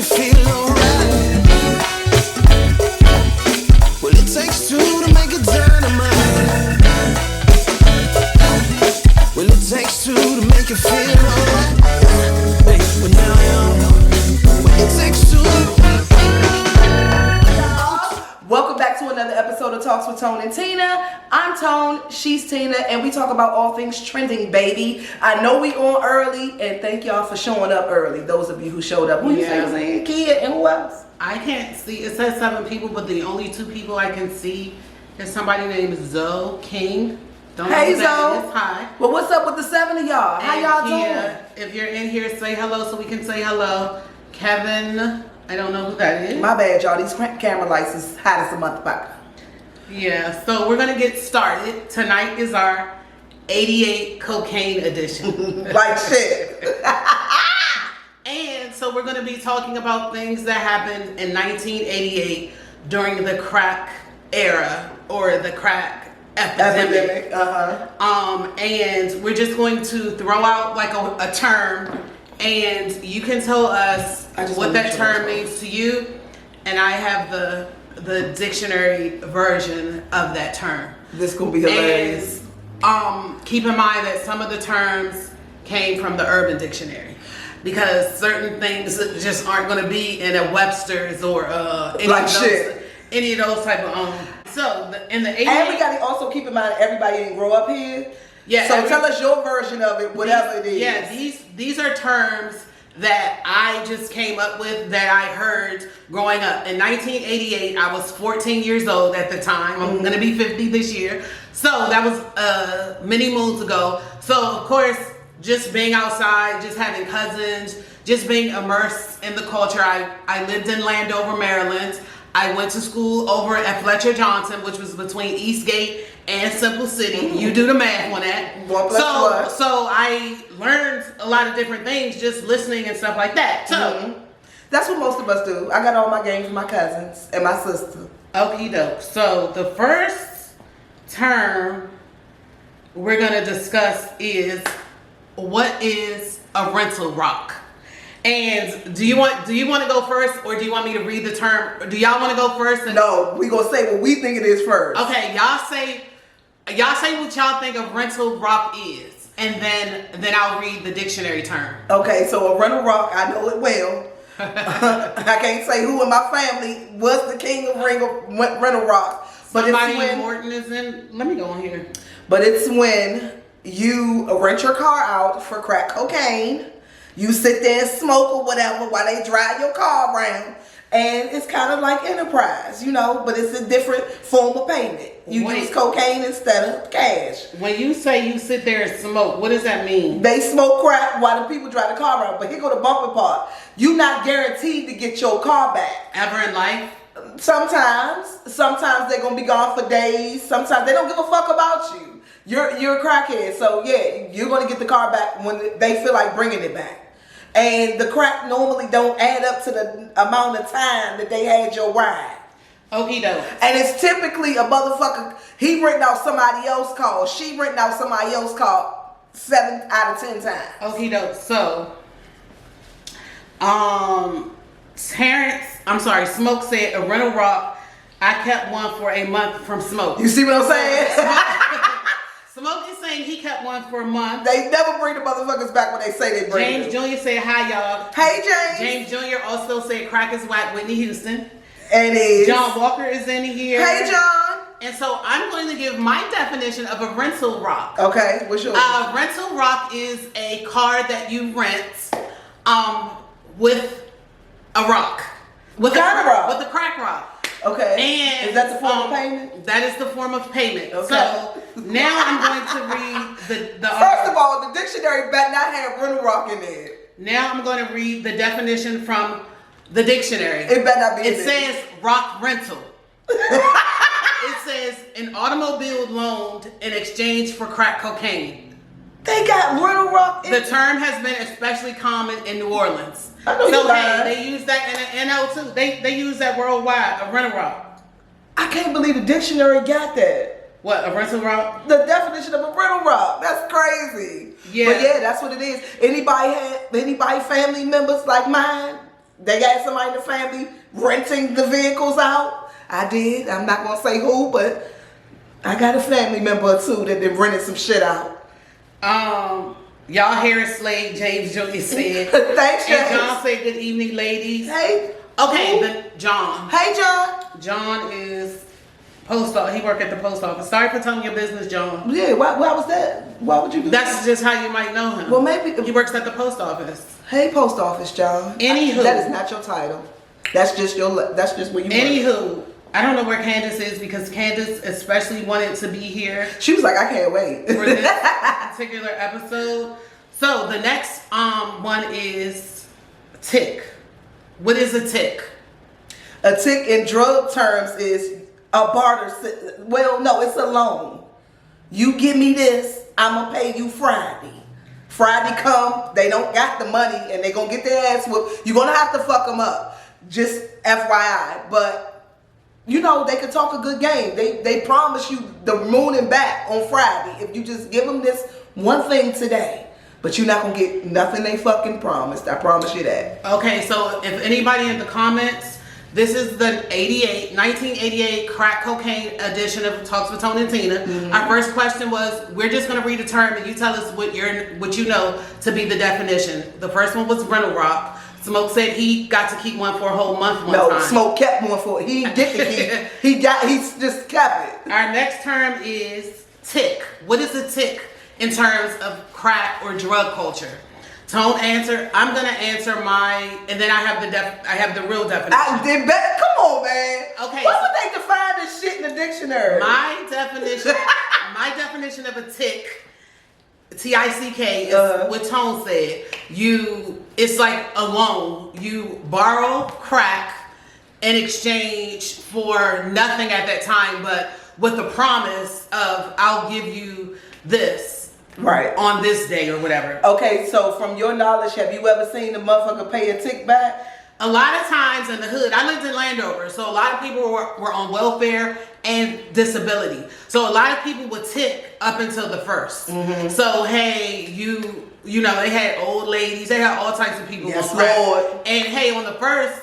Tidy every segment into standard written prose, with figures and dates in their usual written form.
you feel alright. Well, it takes two to make it dynamite. Well, it takes two to make you feel alright. Hey, well, now I know. Well, it takes two. Welcome back to another episode of Talks with Tone and Tina. I'm Tone, she's Tina, and we talk about all things trending, baby. I know we on early, and thank y'all for showing up early. Those of you who showed up. Who you say, Kid, and who else? I can't see. It says 7 people, but the only 2 people I can see is somebody named Zoe King. Don't know Hey, who that Zoe. is. Hi. Well, what's up with the 7 of y'all? How And y'all Kia, doing? if you're in here, say hello so we can say hello. Kevin, I don't know who that is. My bad, y'all. These camera lights is hot as a motherfucker. Yeah, so we're gonna get started. Tonight is our 88 cocaine edition. Like shit. And so we're gonna be talking about things that happened in 1988 during the crack era or the crack epidemic. And we're just going to throw out like a term, and you can tell us what that term means to you, and I have the dictionary version of that term. This gonna be hilarious. And keep in mind that some of the terms came from the Urban Dictionary, because certain things just aren't going to be in a Webster's or any of those type of So in the 80s, and we gotta also keep in mind everybody didn't grow up here. Yeah. So tell us your version of it, whatever it is. Yeah, these are terms that I just came up with that I heard growing up. In 1988, I was 14 years old at the time. I'm gonna be 50 this year. So that was many moons ago. So of course, just being outside, just having cousins, just being immersed in the culture. I lived in Landover, Maryland. I went to school over at Fletcher Johnson, which was between Eastgate and Simple City. You do the math on that. So I learned a lot of different things just listening and stuff like that. So that's what most of us do. I got all my games from my cousins and my sister. Okie doke. So the first term we're gonna discuss is, what is a rental rock? And do you want to go first, or do you want me to read the term? Do y'all want to go first? No, we gonna say what we think it is first. Okay, y'all say what y'all think a rental rock is, and then I'll read the dictionary term. Okay, so a rental rock, I know it well. I can't say who in my family was the king of rental rock, but somebody it's when Morton is in. Let me go on here. But it's when you rent your car out for crack cocaine. You sit there and smoke or whatever while they drive your car around. And it's kind of like enterprise, but it's a different form of payment. You use cocaine instead of cash. When you say you sit there and smoke, what does that mean? They smoke crack while the people drive the car around. But here go the bumper part. You're not guaranteed to get your car back. Ever in life? Sometimes they're going to be gone for days. Sometimes they don't give a fuck about you. You're a crackhead. So yeah, you're going to get the car back when they feel like bringing it back. And the crack normally don't add up to the amount of time that they had your ride. Okie doke. And it's typically a motherfucker, he renting out somebody else's car, she renting out somebody else's car 7 out of 10 times. Okie doke. So, Smoke said a rental rock, I kept one for a month from Smoke. You see what I'm saying? Smoke is saying he kept one for a month. They never bring the motherfuckers back when they say they bring James Jr. said, hi, y'all. Hey, James. James Jr. also said crack is whack, Whitney Houston. And is. John Walker is in here. Hey, John. And so I'm going to give my definition of a rental rock. Okay, what's yours? A rental rock is a car that you rent with a rock. With a crack rock. Okay. And is that the form of payment? That is the form of payment. Okay. So now I'm going to read the First of all, the dictionary better not have rental rock in there. Now I'm going to read the definition from the dictionary. It better not be in there. It says rock rental. It says an automobile loaned in exchange for crack cocaine. They got rental rock in The term has been especially common in New Orleans. I know you lying. They use that in NO too. They use that worldwide, a rental rock. I can't believe the dictionary got that. What, a rental rock? The definition of a rental rock. That's crazy. Yeah. But yeah, that's what it is. Anybody family members like mine They got somebody in the family renting the vehicles out. I did. I'm not gonna say who, but I got a family member or two that been renting some shit out. Y'all hear it, Slade James Jr. said. Thanks, James. And John said, good evening, ladies. Hey. Okay, but John. Hey, John. John is post office. He work at the post office. Sorry for telling your business, John. Yeah, why was that? Why would you do that? That's just how you might know him. Well, maybe. He works at the post office. Hey, post office, John. Anywho. That is not your title. That's just where you work. Anywho, I don't know where Candace is because Candace especially wanted to be here. She was like, I can't wait. For this particular episode. So the next one is tick. What is a tick? A tick in drug terms is a barter. Well, no, it's a loan. You give me this, I'm gonna pay you Friday. Friday come, they don't got the money and they gonna get their ass whooped. You're gonna have to fuck them up. Just FYI. But you know, they could talk a good game. They promise you the moon and back on Friday if you just give them this one thing today. But you're not gonna get nothing they fucking promised. I promise you that. Okay, so if anybody in the comments, this is the 1988 crack cocaine edition of Talks with Tony and Tina. Mm-hmm. Our first question was, we're just gonna read a term and you tell us what you know to be the definition. The first one was rental rock. Smoke said he got to keep one for a whole month one time. No, Smoke kept one for it. He didn't get to keep. He just kept it. Our next term is tick. What is a tick in terms of crack or drug culture? Tone answer. I'm gonna answer my, and then I have the real definition. Come on, man. Okay. What would they define this shit in the dictionary? My definition of a tick, T-I-C-K, is what Tone said. It's like a loan. You borrow crack in exchange for nothing at that time, but with the promise of I'll give you this. Right. On this day or whatever. Okay, so from your knowledge, have you ever seen a motherfucker pay a tick back? A lot of times in the hood, I lived in Landover, so a lot of people were on welfare and disability. So a lot of people would tick up until the first. Mm-hmm. So hey, you know, they had old ladies, they had all types of people. Yes, Lord. And hey, on the first,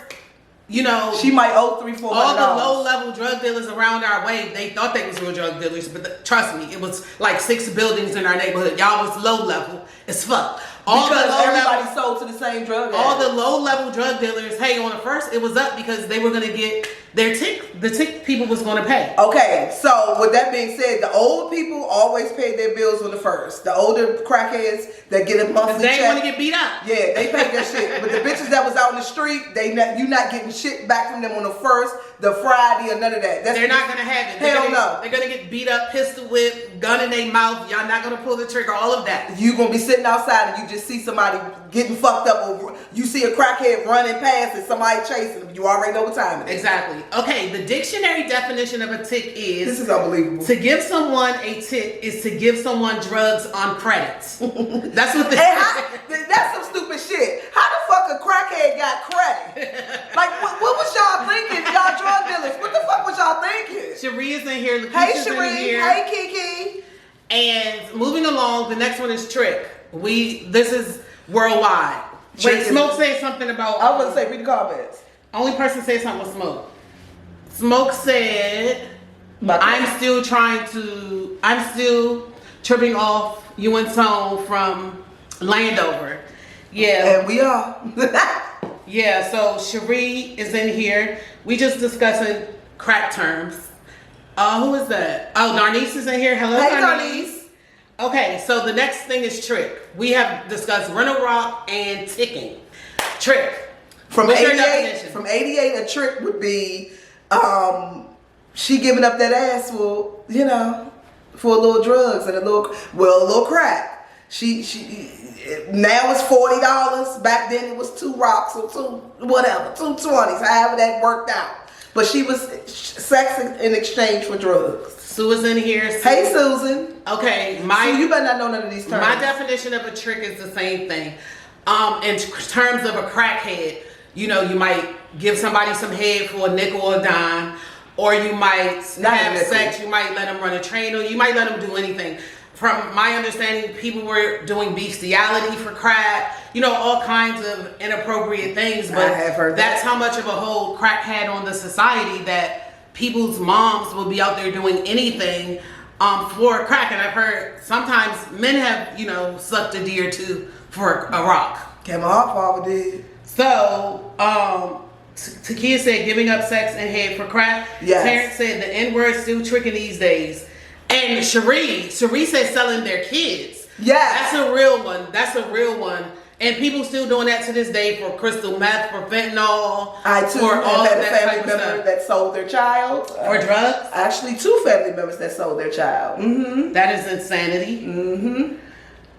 you know, she might owe $300-400. All the low-level drug dealers around our way, they thought they was real drug dealers, but trust me, it was like 6 buildings in our neighborhood. Y'all was low-level as fuck. Because everybody sold to the same drug dealers. All the low-level drug dealers, hey, on the first, it was up because they were going to get their tick. The tick people was going to pay. Okay, so with that being said, the old people always paid their bills on the first. The older crackheads that get a monthly check. They want to get beat up. Yeah, they paid their shit. But the bitches that was out in the street, you not getting shit back from them on the first, the Friday, or none of that. They're not going to have it. Hell no. They're going to get beat up, pistol whipped, gun in their mouth. Y'all not going to pull the trigger, all of that. You going to be sitting outside and you just see somebody getting fucked up over. You see a crackhead running past and somebody chasing them. You already know what time it is. Exactly. Okay, the dictionary definition of a tick is... This is unbelievable. To give someone a tick is to give someone drugs on credit. That's what that's some stupid shit. How the fuck a crackhead got credit? Like, what was y'all thinking? Y'all drug dealers. What the fuck was y'all thinking? Cherie's in here. Hey, Cherie. Hey, Kiki. And moving along, the next one is Trick. This is worldwide. Wait, Smoke said something about... I was going to say, read the comments. Only person said something was Smoke. Smoke said, I'm still tripping off you and Tone from Landover. Yeah. And we are. Yeah, so Cherie is in here. We just discussing crack terms. Who is that? Oh, Darnice is in here. Hello, hey, Darnice. Okay, so the next thing is Trick. We have discussed rental rock and ticking. Trick. From 88, a trick would be she giving up that ass for, you know, for a little drugs and a little crack. She now it's $40. Back then it was 2 rocks or 220s, however that worked out. But she was sex in exchange for drugs. Sue is in here. Hey, Susan. Okay, Sue, you better not know none of these terms. My definition of a trick is the same thing. In terms of a crackhead, you know, you might give somebody some head for a nickel or a dime, or you might have sex. You might let them run a train, or you might let them do anything. from my understanding, people were doing bestiality for crack, you know, all kinds of inappropriate things. But I have heard that's that. how much of a hold crack had on the society, that people's moms will be out there doing anything for crack. And I've heard sometimes men have, you know, sucked a D or two for a rock. Okay, my father did. So, Takia said giving up sex and head for crack. Yes. Terrence said the N-word still tricking these days. And Cherie said selling their kids. Yes. That's a real one. That's a real one. And people still doing that to this day for crystal meth, for fentanyl. I too for all had a that type family of member stuff. that sold their child. For drugs? Actually, 2 family members that sold their child. Mm-hmm. That is insanity. Mm-hmm.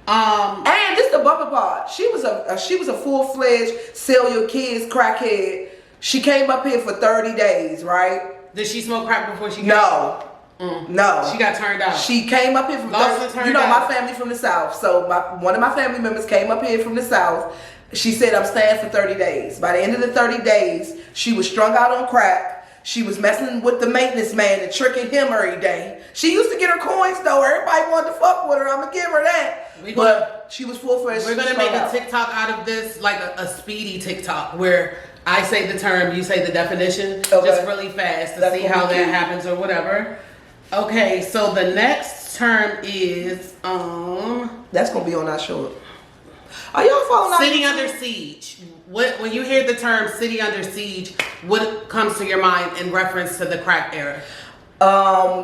And just the bumper part. She was a full-fledged sell your kids crackhead. She came up here for 30 days, right? Did she smoke crack before she came? No. No. She got turned out. She came up here from you know, my family from the South. So one of my family members came up here from the South. She said, I'm staying for 30 days. By the end of the 30 days, she was strung out on crack. She was messing with the maintenance man and tricking him every day. She used to get her coins though. Everybody wanted to fuck with her. I'm gonna give her that. But she was full-fledged. We're gonna make a TikTok out of this, like a speedy TikTok where I say the term, you say the definition, just really fast to see how that happens or whatever. Okay, so the next term is that's gonna be on our show. Are y'all following? City under siege. When you hear the term city under siege, what comes to your mind in reference to the crack era?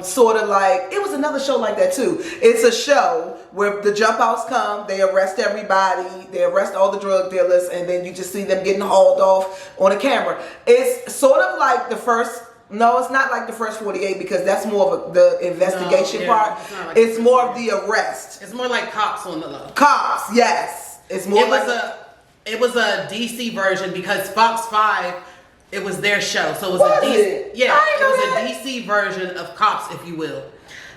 Sort of like, it was another show like that too. It's a show where the jump outs come, they arrest everybody, they arrest all the drug dealers, and then you just see them getting hauled off on a camera. It's sort of like the first. No, it's not like the first 48 because that's more of the investigation part. It's more of the arrest. It's more like Cops on the low. Cops, yes. It's more It was a DC version because Fox 5, it was their show. So it was it was a DC version of Cops, if you will.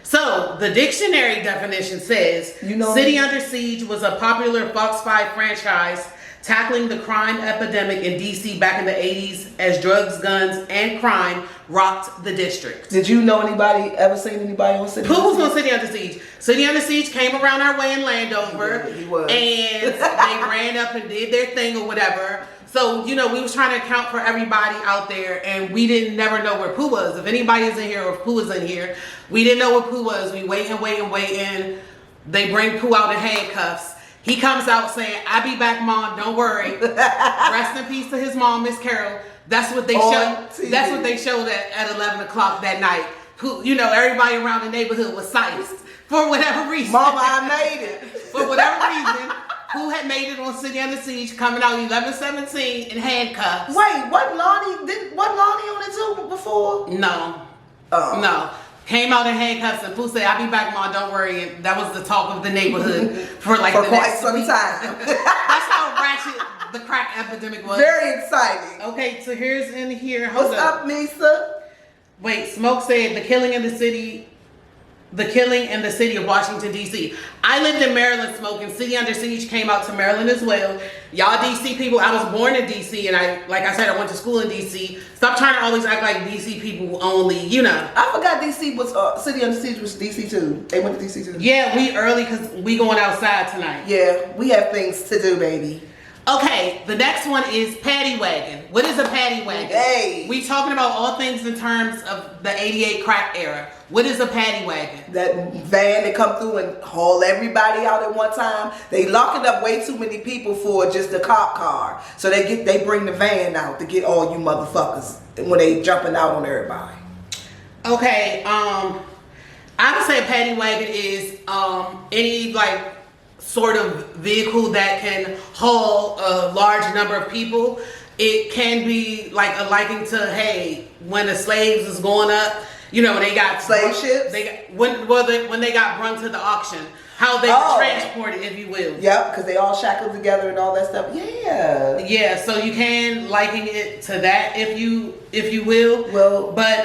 So the dictionary definition says, City Under Siege was a popular Fox 5 franchise tackling the crime epidemic in DC back in the 80s as drugs, guns, and crime rocked the district. Did you know anybody, ever seen anybody on City Under Siege? Who was on City Under Siege? City Under Siege came around our way in Landover. He was. And they ran up and did their thing or whatever. So, you know, we was trying to account for everybody out there, and we didn't never know where Pooh was. If anybody is in here or if Pooh is in here, we didn't know where Pooh was. We waiting. They bring Pooh out in handcuffs. He comes out saying, "I'll be back, Mom. Don't worry." Rest in peace to his mom, Miss Carol. That's what they showed. That's what they showed at 11 o'clock that night. Who, you know, everybody around the neighborhood was sized for whatever reason. Mama, I made it. For whatever reason, who had made it on City Under Siege, coming out 11:17 in handcuffs. Wait, wasn't Lonnie on it too before? No. Oh. No. Came out in handcuffs and Pooh said, "I'll be back, Mom, don't worry." And that was the talk of the neighborhood for the quite next some week. time. That's how ratchet the crack epidemic was. Very exciting. Okay, so here's in here. What's up, Misa? Wait, Smoke said the killing in the city of Washington, D.C. I lived in Maryland, Smoke, and City Under Siege came out to Maryland as well. Y'all D.C. people, I was born in D.C. and like I said, I went to school in D.C. Stop trying to always act like D.C. people only, you know. I forgot D.C. was, City Under Siege was D.C. too. They went to D.C. too. Yeah, we early because we going outside tonight. Yeah, we have things to do, baby. Okay, the next one is paddy wagon. What is a paddy wagon? Hey. We talking about all things in terms of the 88 crack era. What is a paddy wagon? That van that come through and haul everybody out at one time. They locking up way too many people for just a cop car. So they bring the van out to get all you motherfuckers when they jumping out on everybody. Okay, I would say a paddy wagon is any like sort of vehicle that can haul a large number of people. It can be like a liking to, hey, when the slaves is going up, you know, they got slave ships. When they got brung to the auction, how they were transported, if you will. Yep, because they all shackled together and all that stuff. Yeah. Yeah, so you can liken it to that, if you will. Well, but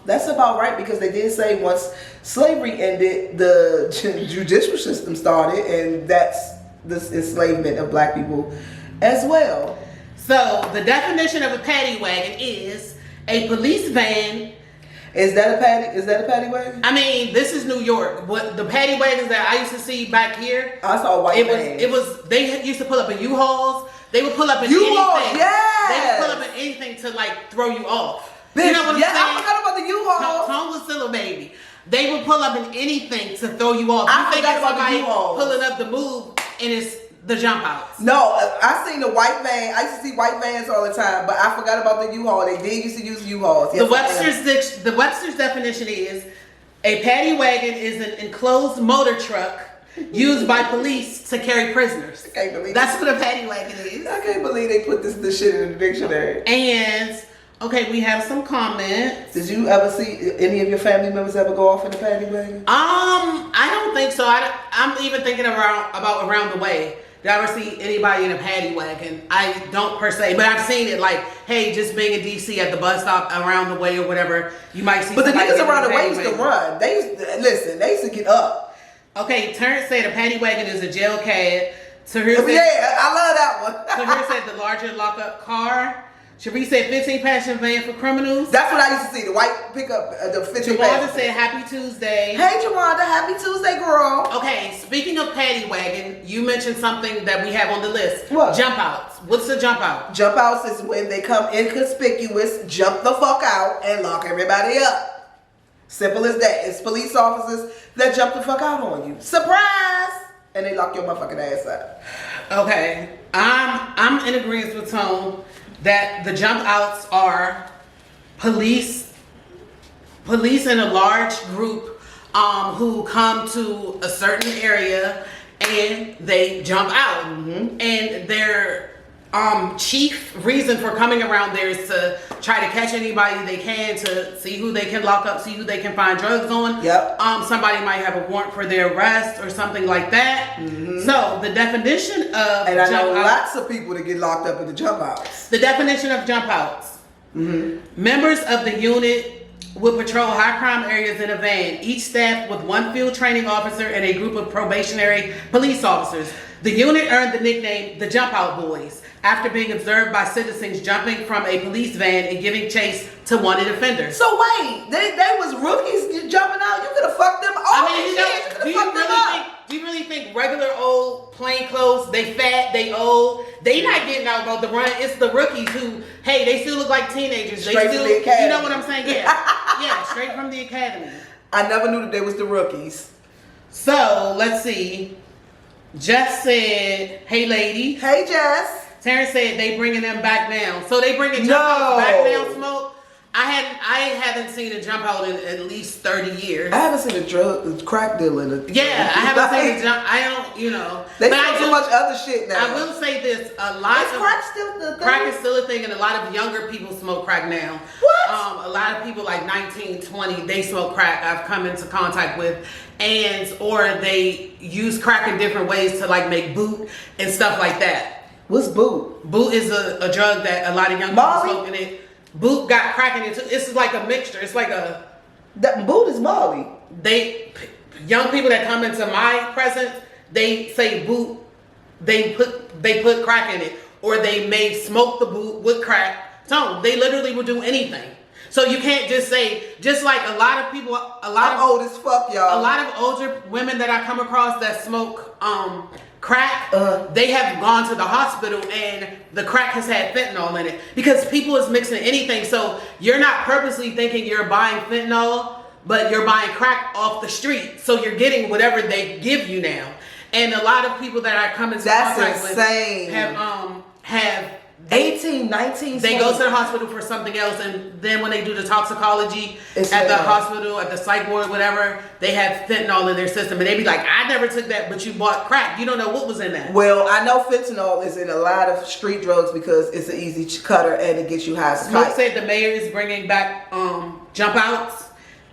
that's about right, because they did say once slavery ended, the judicial system started, and that's this enslavement of black people as well. So the definition of a paddy wagon is a police van. Is that a paddy wagon? I mean, this is New York. What the paddy wagons that I used to see back here? I saw white vans. It was. They used to pull up in U-Hauls. They would pull up in U-Hauls, anything. yes. They would pull up in anything to like throw you off. Bitch, You know what I'm saying? I forgot about the U-Hauls. Tone was still a baby. They would pull up in anything to throw you off. I You think forgot it's about the somebody U-Hauls. pulling up the move and it's the jump outs. No, I seen the white van. I used to see white vans all the time, but I forgot about the U-Haul. They did used to use U-Hauls. Yes, The Webster's definition is a paddy wagon is an enclosed motor truck used by police to carry prisoners. I can't believe That's what a paddy wagon is. I can't believe they put this shit in the dictionary. And okay, we have some comments. Did you ever see any of your family members ever go off in the paddy wagon? I don't think so. I'm even thinking about around the way. Did I ever see anybody in a paddy wagon? I don't per se, but I've seen it like, hey, just being in DC at the bus stop around the way or whatever, you might see. But the somebody niggas in a around the way paddy used to wagon. run. They used to get up. Okay, Terrence said a paddy wagon is a jail cab. Tahir said, Yeah, I love that one. Tahir said the larger lockup car. Cherie said 15 passenger van for criminals. That's what I used to see. The white pickup, the 15 Jawanda said happy Tuesday. Hey, Jawanda, happy Tuesday, girl. Okay, speaking of paddy wagon, you mentioned something that we have on the list. What? Jump outs. What's the jump out? Jump outs is when they come inconspicuous, jump the fuck out, and lock everybody up. Simple as that. It's police officers that jump the fuck out on you. Surprise! And they lock your motherfucking ass up. Okay, I'm in agreement with Tone that the jump outs are police in a large group who come to a certain area and they jump out. Mm-hmm. And their chief reason for coming around there is to try to catch anybody they can, to see who they can lock up, see who they can find drugs on. Yep. Somebody might have a warrant for their arrest or something like that. Mm-hmm. So the definition of And I jump know outs, lots of people that get locked up in the jump outs. the definition of jump outs. Mm-hmm. Members of the unit would patrol high crime areas in a van, each staffed with one field training officer and a group of probationary police officers. The unit earned the nickname the Jump Out Boys after being observed by citizens jumping from a police van and giving chase to wanted offenders. So wait, they was rookies jumping out. You could have fucked them all. I mean, do you really think regular old plain clothes, they fat, they old, they not getting out about the run? It's the rookies who, hey, they still look like teenagers. Straight They from still, the academy. you know what I'm saying? Yeah, yeah, straight from the academy. I never knew that they was the rookies. So let's see. Jess said, "Hey, lady." Hey, Jess. Terrence said they bringing them back down. So they bringing jump outs back down. Smoke. I haven't seen a jump out in at least 30 years. I haven't seen a crack deal in it. Yeah, I haven't seen a jump. I don't, you know. They but do I so much other shit now. I will say this: a lot Is of crack still the thing? crack is still a thing, and a lot of younger people smoke crack now. What? A lot of people like 19, 20, they smoke crack. I've come into contact with, or they use crack in different ways to like make boot and stuff like that. What's boot? Boot is a drug that a lot of young Molly? people smoke in it. Boot got crack in it too. It's like a mixture. It's like That boot is Molly. young people that come into my presence, they say boot, they put crack in it, or they may smoke the boot with crack. So they literally will do anything. So you can't just say, just like a lot of people, I'm old as fuck, y'all. a lot of older women that I come across that smoke crack, they have gone to the hospital and the crack has had fentanyl in it because people is mixing anything. So you're not purposely thinking you're buying fentanyl, but you're buying crack off the street. So you're getting whatever they give you now. And a lot of people that I come into contact with have 18, 19, they go to the hospital for something else, and then when they do the toxicology It's at the fentanyl. hospital, at the psych ward, whatever, they have fentanyl in their system, and they be like, "I never took that, but you bought crack. You don't know what was in that." Well, I know fentanyl is in a lot of street drugs because it's an easy cutter and it gets you high as a Smoke kite. said the mayor is bringing back jump outs.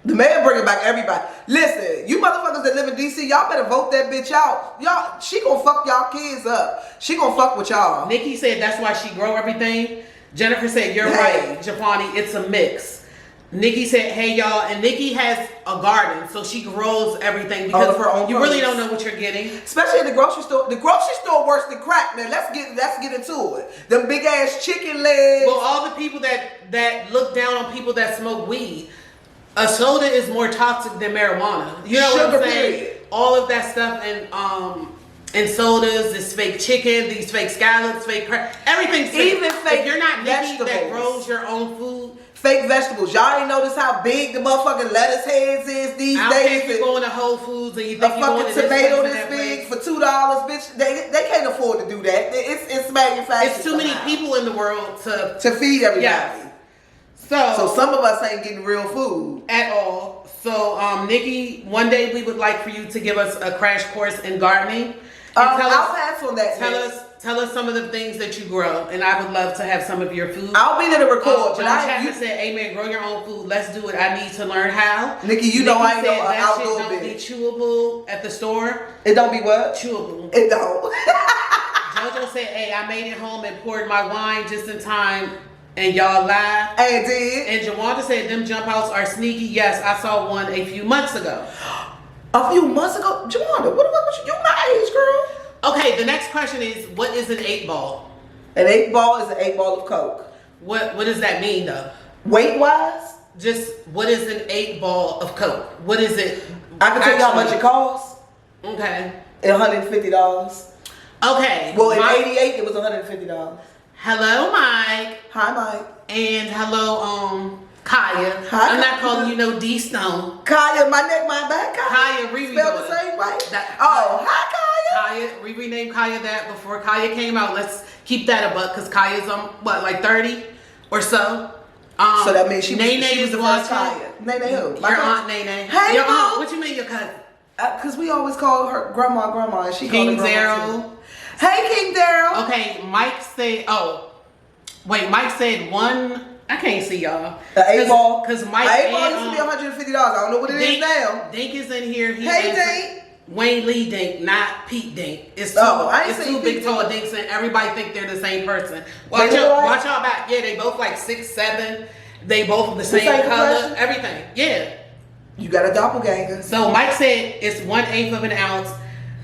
The man bringing back everybody. Listen, you motherfuckers that live in DC, y'all better vote that bitch out. Y'all, she gonna fuck y'all kids up. She gonna fuck with y'all. Nikki said that's why she grow everything. Jennifer said you're Hey. right, Japani. It's a mix. Nikki said, "Hey y'all," and Nikki has a garden, so she grows everything because of her own you really produce. don't know what you're getting. Especially at the grocery store. The grocery store worse than crack, man. Let's get into it. Them big ass chicken legs. Well, all the people that look down on people that smoke weed. A soda is more toxic than marijuana. You know what I'm saying? Period. All of that stuff and sodas, this fake chicken, these fake scallops, fake crap, everything's fake. Even fake if you're not Nikki that vegetables. grows your own food. Fake vegetables. Y'all ain't notice how big the motherfucking lettuce heads is these I don't care days. if you're going to Whole Foods and you A think you're going fucking to tomato this this place big for $2, bitch. They can't afford to do that. It's manufactured. It's too many somehow. people in the world to feed everybody. Yes. So some of us ain't getting real food at all. So Nikki, one day we would like for you to give us a crash course in gardening. And I'll pass on that. Tell us some of the things that you grow, and I would love to have some of your food. I'll be there to record. John Chapman said, "Amen. Grow your own food. Let's do it. I need to learn how." Nikki, you know I ain't no that outdoor shit don't be bitch. chewable at the store. It don't be what? Chewable. It don't. JoJo said, "Hey, I made it home and poured my wine just in time." And y'all lied. And did. And Jawanda said them jump outs are sneaky. Yes, I saw one a few months ago. A few months ago? Jawanda, what the fuck was you my age, girl? Okay, the next question is, what is an 8-ball? An 8-ball is an 8-ball of Coke. What does that mean though? Weight-wise? Just, what is an 8-ball of Coke? What is it? I can tell you how much it costs. Okay. $150. Okay. Well, in '88 it was $150. Hello, Mike. Hi, Mike. And hello, Kaya. Hi, I'm not Kaya. calling you no D Stone. Kaya, my neck, my back. Kaya, Riri. Spelled the same way. Hi, Kaya. Kaya, we renamed Kaya that before Kaya came out. Let's keep that a buck because Kaya's what, like 30 or so. So that means she was the first Kaya. Nene who? Your aunt Nene. Hey, your Mom. aunt. What you mean your cousin? Because we always call her grandma, and she called King her grandma Daryl. too. Hey, King Daryl. Okay, Mike said. Oh, wait. Mike said one. I can't see y'all. The 8-ball. Because Mike. The 8-ball used to be $150. I don't know what it is now. Dink is in here. Hey, Dink. Wayne Lee Dink, not Pete Dink. It's two big tall Dinks, and everybody think they're the same person. Watch y'all back. Yeah, they both like 6'7". They both the same color. Question? Everything. Yeah. You got a doppelganger. So Mike said it's 1/8 of an ounce.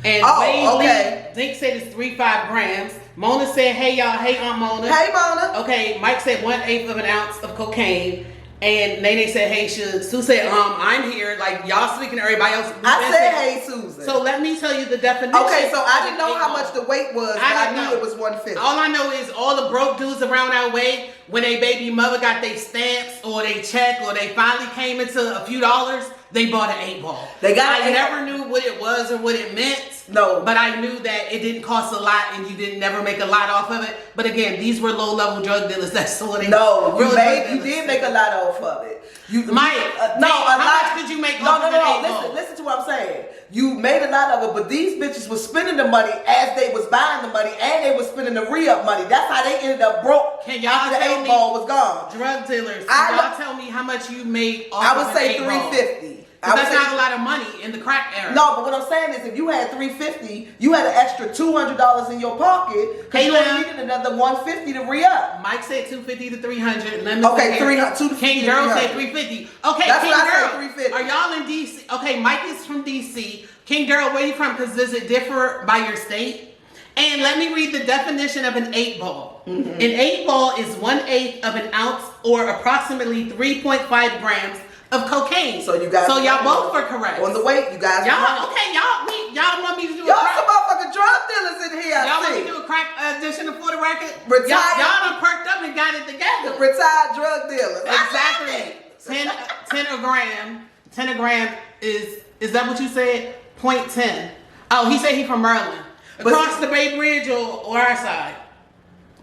And Wayne Lee Dink said it's 3.5 grams. Mona said, hey y'all, hey Aunt Mona. Hey Mona. Okay, Mike said 1/8 of an ounce of cocaine. And Nene said, hey Suge. Sue said, I'm here. Like y'all speaking to everybody else. I said, hey Susan. So let me tell you the definition. Okay, so I didn't know how much the weight was, but I knew it was 150. All I know is all the broke dudes around our way, when a baby mother got their stamps or they check or they finally came into a few dollars, they bought an 8-ball. I never knew what it was or what it meant. No. But I knew that it didn't cost a lot and you didn't never make a lot off of it. But again, these were low-level drug dealers. That's what they No, you did make a lot off of it. How much did you make off of the 8-ball? Listen to what I'm saying. You made a lot of it, but these bitches was spending the money as they was buying the money, and they was spending the re-up money. That's how they ended up broke. Can y'all after the tell 8-ball was gone? Drug dealers, can y'all tell me how much you made off I would of say an 8-ball? $350. That's not a lot of money in the crack era. No, but what I'm saying is, if you had $350, you had an extra $200 in your pocket because you only needed another $150 to re-up. Mike said $250 to $300. Let me okay, $250. King Girl said $350. Okay, that's King what Girl, I said, $350. Are y'all in DC? Okay, Mike is from DC. King Girl, where you from? Because does it differ by your state? And let me read the definition of an 8-ball. Mm-hmm. An 8-ball is 1/8 of an ounce or approximately 3.5 grams of cocaine. So y'all both were correct. On the weight, you guys y'all want me to do y'all some motherfucking drug dealers in here. Y'all want me to do a crack addition for the record? Retired. Y'all done perked up and got it together. Retired drug dealers. Exactly. 10 a gram. 10 a gram is that what you said? 0.10. Oh, he said he from Maryland. Across the Bay Bridge or our side?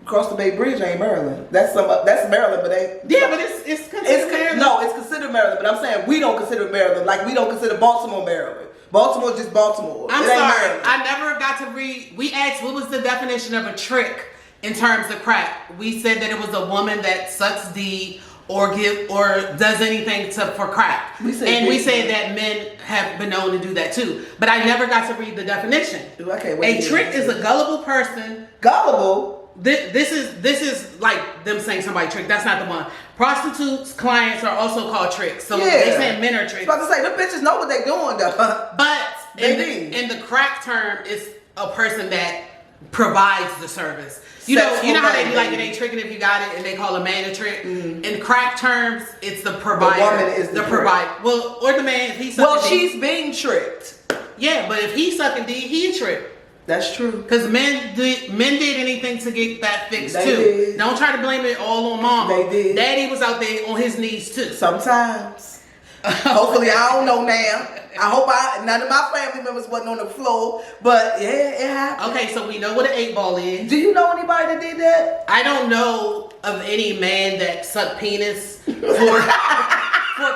Across the Bay Bridge ain't Maryland. That's Maryland, but it's considered Maryland. No, it's considered Maryland, but I'm saying we don't consider Maryland like we don't consider Baltimore Maryland. Baltimore just Baltimore. I'm sorry, I never got to read. We asked what was the definition of a trick in terms of crack. We said that it was a woman that sucks D or does anything for crack. We said that men have been known to do that too. But I never got to read the definition. A trick is a gullible person. Gullible? This is like them saying somebody trick. That's not the one. Prostitutes, clients are also called tricks. So they say men are tricks. I was about to say, them bitches know what they doing though. But in the crack term, it's a person that provides the service. You know how they be like, it ain't tricking if you got it, and they call a man a trick. In crack terms, it's the provider. The woman is the provider. Well, or the man if he's she's being tricked. Yeah, but if he's sucking D, he a trick. That's true. Because men did anything to get that fixed they too. Did. Don't try to blame it all on mama. They did. Daddy was out there on his knees too. Sometimes. Hopefully, I don't know now. I hope none of my family members wasn't on the floor, but yeah, it happened. Okay, so we know what an 8-ball is. Do you know anybody that did that? I don't know of any man that sucked penis for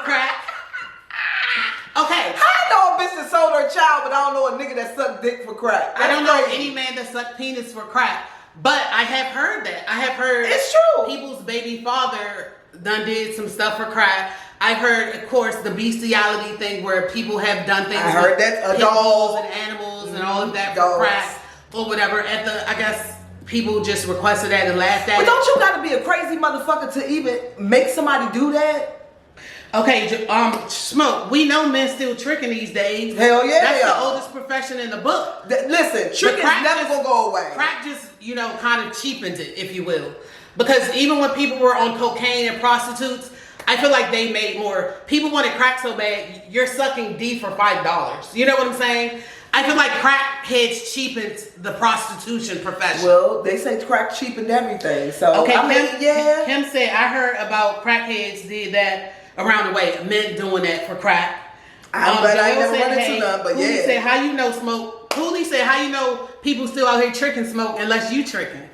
crack. Okay. I know a bitch that sold her child, but I don't know a nigga that sucked dick for crack. I don't know any man that sucked penis for crack, but I have heard that. I have heard it's true. People's baby father done did some stuff for crack. I've heard, of course, the bestiality thing where people have done things. I heard that dogs and animals and all of that for crack or whatever. I guess people just requested that and laughed at it. But don't you got to be a crazy motherfucker to even make somebody do that? Okay, Smoke, we know men still tricking these days. Hell yeah, that's the oldest profession in the book. Listen, tricking is never gonna go away. Crack just, kind of cheapened it, if you will. Because even when people were on cocaine and prostitutes, I feel like they made more. People wanted crack so bad, you're sucking D for $5. You know what I'm saying? I feel like crackheads cheapened the prostitution profession. Well, they say crack cheapened everything. So, okay, Kim said, I heard about crackheads did that around the way, men doing that for crack. But I ain't never run into none, but Cooley said, how you know Smoke? Cooley said, how you know people still out here tricking Smoke unless you tricking?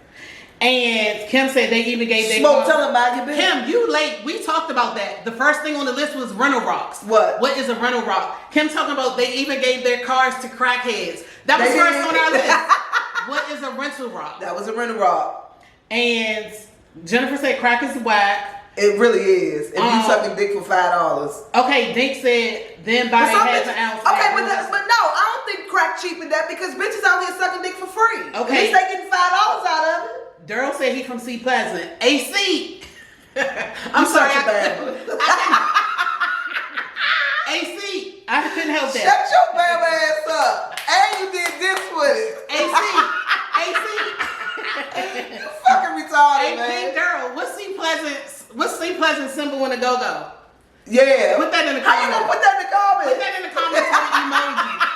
And Kim said they even gave their Smoke, tell them about your bitch. Kim, you late. We talked about that. The first thing on the list was rental rocks. What is a rental rock? Kim talking about they even gave their cars to crackheads. That was first on our list. What is a rental rock? That was a rental rock. And Jennifer said crack is whack. It really is. If you sucking dick for $5. Okay, Dink said then buy half an ounce. Okay, but no, I don't think crack cheapened that because bitches out here sucking dick for free. Okay. At least they getting $5 out of it. Daryl said he from C Pleasant. AC. I'm sorry. AC. I couldn't help that. Shut your bad ass up. And you did this with it. AC. You fucking retarded, man. Hey, Daryl, what's C Pleasant symbol in the go-go? Yeah. Put that in the comments. How you gonna put that in the comments? Put that in the comments with an emoji.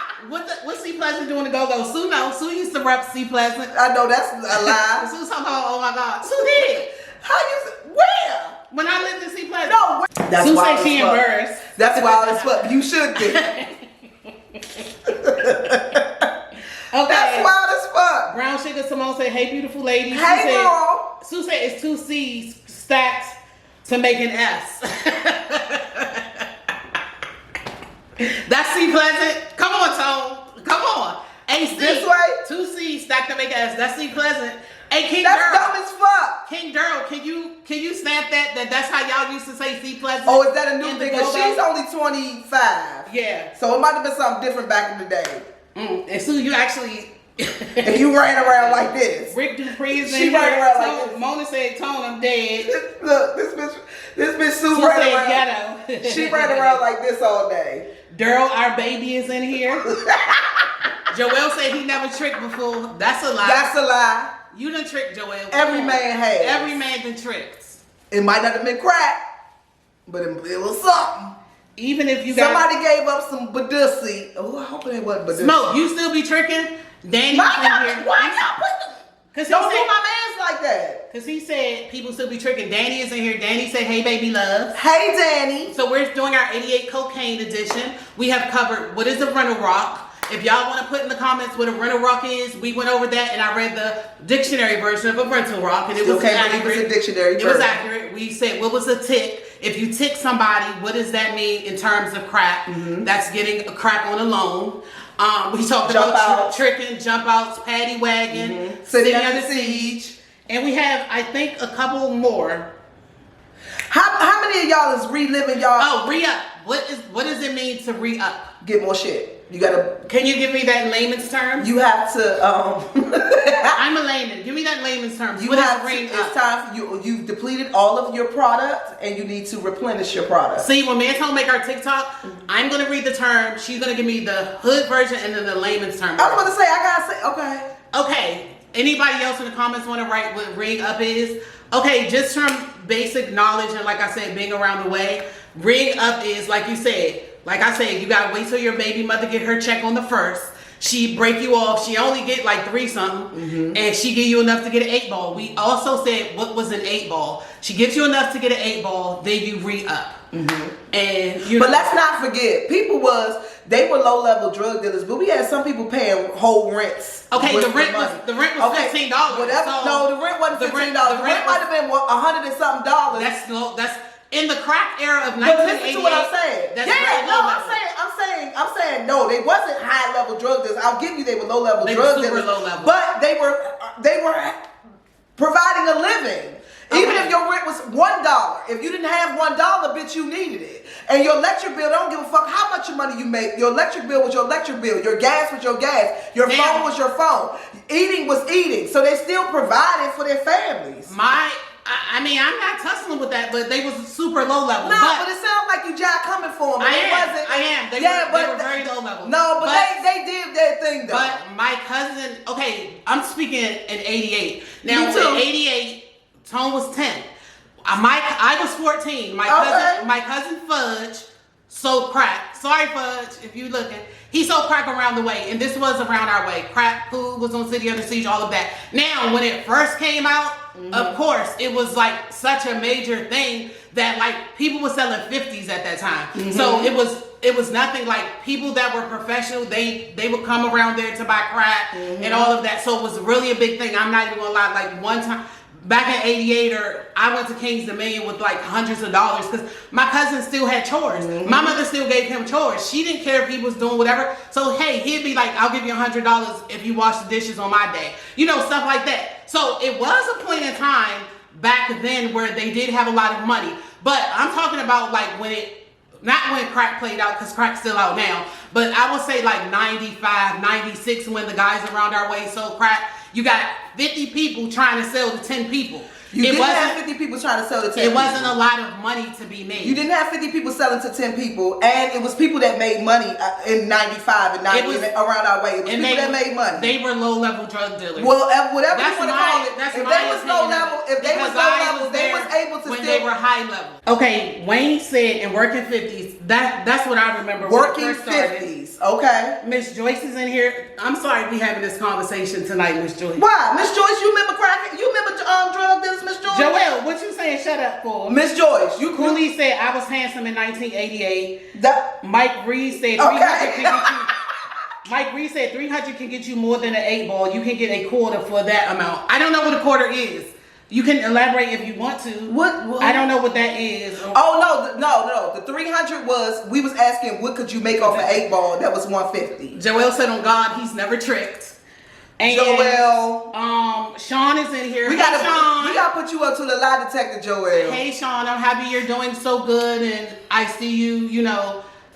What's C Pleasant doing to go-go? Sue knows. Sue used to rep C Pleasant. I know that's a lie. Sue's talking about, oh my God. Sue did. How you, where? When I lived in C Pleasant. No, that's Sue wild said she embarrassed. That's wild as fuck. You should be. Okay. That's wild as fuck. Brown Sugar Simone said, hey, beautiful lady. Hey, girl. Sue said it's 2 C's stacked to make an S. That's C Pleasant. Come on, Tone. Come on. AC. This way? 2 C's stacked to make an S. That's C Pleasant. Hey, King That's Daryl. dumb as fuck. King Daryl, can you snap that? That's how y'all used to say C Pleasant? Oh, is that a new thing? Cause she's only 25. Yeah. So it might have been something different back in the day. And Sue, you actually... If you ran around like this. Rick Dupree is in she here. ran around like this. Mona said, Tone, I'm dead. Look, this bitch Sue ran around. Ghetto. She ran around like this all day. Daryl, our baby, is in here. Joel said he never tricked before. That's a lie. That's a lie. You done tricked Joel. Every man has. Every man done tricked. It might not have been crack, but it was something. Even if you got... Somebody gave up some Badussy. Oh, I hope it wasn't Badussy. Smoke, you still be tricking? Danny's in here. Why y'all put them? Don't do my mans like that. Because he said people still be tricking. Danny is in here. Danny said, hey, baby love. Hey, Danny. So we're doing our 88 cocaine edition. We have covered what is a rental rock. If y'all want to put in the comments what a rental rock is, we went over that and I read the dictionary version of a rental rock and it was accurate. It was a dictionary version. It was accurate. We said, what was a tick? If you tick somebody, what does that mean in terms of crack? Mm-hmm. That's getting a crack on a loan. We talked about tricking, jump outs, paddy wagon, City Under Siege. And we have, I think, a couple more. How many of y'all is reliving y'all? Oh, re-up. What does it mean to re-up? Get more shit. You gotta. Can you give me that in layman's terms? You have to. I'm a layman. Give me that in layman's terms. You have to, it's time for you. You've depleted all of your product, and you need to replenish your product. See, when me and Tom make our TikTok, I'm gonna read the term. She's gonna give me the hood version and then the layman's term. I was gonna say I gotta say okay. Okay. anybody else in the comments want to write what ring up is? Okay, just from basic knowledge and like I said, being around the way, ring up is like you said. Like I said, you gotta wait till your baby mother get her check on the 1st. She break you off. She only get like 3 something, and she give you enough to get an 8 ball. We also said what was an 8 ball. She gives you enough to get an 8 ball, then you re up. And you know, but let's not forget, they were low level drug dealers, but we had some people paying whole rents. Okay, the rent was $15. Whatever. So no, the rent wasn't $15. The rent might have been $100 and something dollars. That's low. That's in the crack era of 1988. But listen to what I'm saying. I'm saying no, they wasn't high level drug dealers. I'll give you they were low level drug dealers. Low level. But they were providing a living. Okay. Even if your rent was $1, if you didn't have $1, bitch, you needed it. And your electric bill, don't give a fuck how much money you make. Your electric bill was your electric bill. Your gas was your gas. Your phone was your phone. Eating was eating. So they still provided for their families. I mean, I'm not tussling with that, but they was super low level. No, but it sounds like you just coming for them. I am. They were very low level. No, but they did their thing though. But my cousin, okay, I'm speaking in 88. Now, Me too. in 88, Tone was 10. I was 14. My cousin Fudge sold crack. Sorry, Fudge, if you looking. He sold crack around the way, and this was around our way. Crack food was on City Under Siege, all of that. Now, when it first came out, of course, it was like such a major thing that like people were selling 50s at that time. So it was nothing like people that were professional. They would come around there to buy crack and all of that. So it was really a big thing. I'm not even gonna lie. Like one time. Back in 88, I went to King's Dominion with like hundreds of dollars because my cousin still had chores. My mother still gave him chores. She didn't care if he was doing whatever. So, hey, he'd be like, I'll give you $100 if you wash the dishes on my day. You know, stuff like that. So it was a point in time back then where they did have a lot of money. But I'm talking about like not when crack played out, because crack's still out now, but I would say like 95, 96 when the guys around our way sold crack. You got 50 people trying to sell to 10 people. You didn't have 50 people trying to sell to 10 people. It wasn't a lot of money to be made. You didn't have 50 people selling to 10 people, and it was people that made money in 95 and 90 around our way. It was people that made money. They were low-level drug dealers. Well, whatever you want to call it. If they was low level, they was able to when they were high level. Okay, Wayne said in working 50s. That's what I remember. Working 50s. Okay. Miss Joyce is in here. I'm sorry we having this conversation tonight, Miss Joyce. Why, Miss Joyce? You remember cracking? You remember drug dealers, Miss Joyce? Joelle, what you saying? Shut up for? Miss Joyce, you Cooley said I was handsome in 1988. That Mike Reed said 300 can get you. Mike Reed said 300 can get you more than an 8 ball. You can get a quarter for that amount. I don't know what a quarter is. You can elaborate if you want to. What? I don't know what that is. Oh no. The 300 was we was asking what could you make off an 8 ball that was 150. Joelle said on God he's never tricked. And Joelle, Sean is in here. We gotta put you up to the lie detector, Joelle. Hey Sean, I'm happy you're doing so good, and I see you,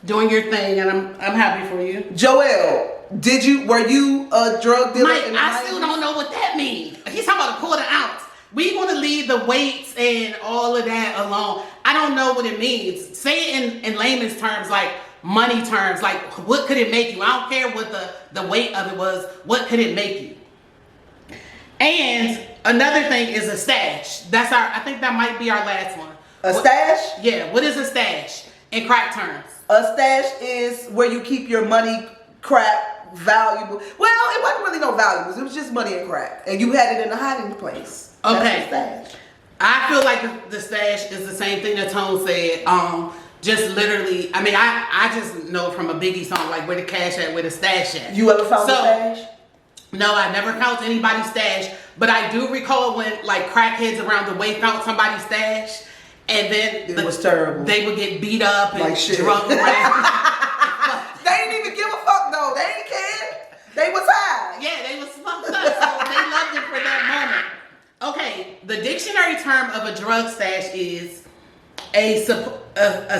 doing your thing, and I'm happy for you. Joelle, were you a drug dealer? Mike, I still don't know what that means. He's talking about a quarter ounce. We want to leave the weights and all of that alone. I don't know what it means. Say it in layman's terms, like money terms. Like, what could it make you? I don't care what the weight of it was. What could it make you? And another thing is a stash. I think that might be our last one. Stash? Yeah. What is a stash in crack terms? A stash is where you keep your money, crack, valuable. Well, it wasn't really no valuables. It was just money and crack. And you had it in a hiding place. Okay. That's the stash. I feel like the stash is the same thing that Tone said. Just literally, I mean, I just know from a Biggie song, like where the cash at, where the stash at. You ever found a stash? No, I never found anybody's stash, but I do recall when like crackheads around the way found somebody's stash, and then it was terrible. They would get beat up and like shit. Drunk around. They didn't even give a fuck though. They didn't care. They was high. Yeah, they was fucked up, so they loved it for that moment. Okay, the dictionary term of a drug stash is a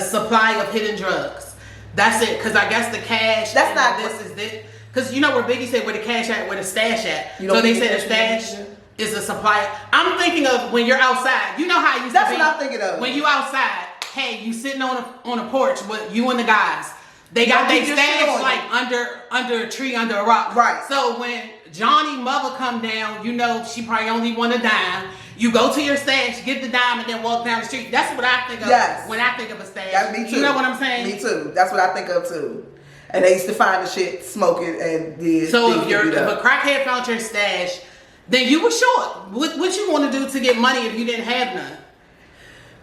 supply of hidden drugs. That's it, because I guess the cash. That's not this is this. Because you know where Biggie said where the cash at, where the stash at. So they said the stash is a supply. I'm thinking of when you're outside. You know how it used to be. That's what I'm thinking of. When you outside, hey, you sitting on a porch with you and the guys. They got their stash like under a tree, under a rock. Right. So when Johnny mother come down, you know she probably only want a dime. You go to your stash, get the dime, and then walk down the street. That's what I think of when I think of a stash. That's me too. You know what I'm saying? Me too. That's what I think of too. And they used to find the shit, smoke it, and did. So if a crackhead found your stash, then you were short. What you want to do to get money if you didn't have none?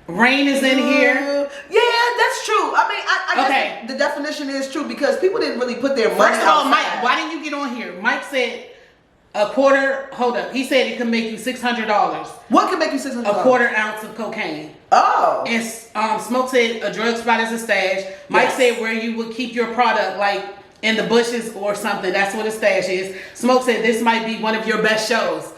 Rain is in here. Yeah, that's true. I mean, I guess the definition is true because people didn't really put their money. First of all, Mike, why didn't you get on here? Mike said a quarter. Hold up. He said it could make you $600. What could make you $600? A quarter ounce of cocaine. Oh. And Smoke said a drug spot is a stash. Mike said where you would keep your product, like in the bushes or something. That's what a stash is. Smoke said this might be one of your best shows.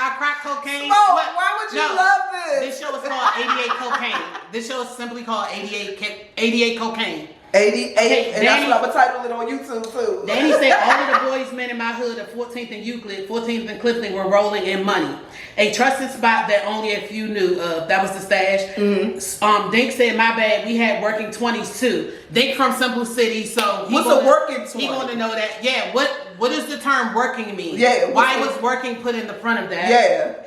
Our crack cocaine. Smoke, why would you love this? This show is called 88 Cocaine. This show is simply called 88 Cocaine. 88, and that's what I'm gonna title it on YouTube too. Danny said all of the boys men in my hood of 14th and Euclid, 14th and Clifton were rolling in money. A trusted spot that only a few knew of. That was the stash. Mm-hmm. Dink said, my bad, we had working 20s too. Dink from Simple City, so what's a working 20? He want to know that. Yeah, what does the term working mean? Yeah. Why was working put in the front of that? Yeah.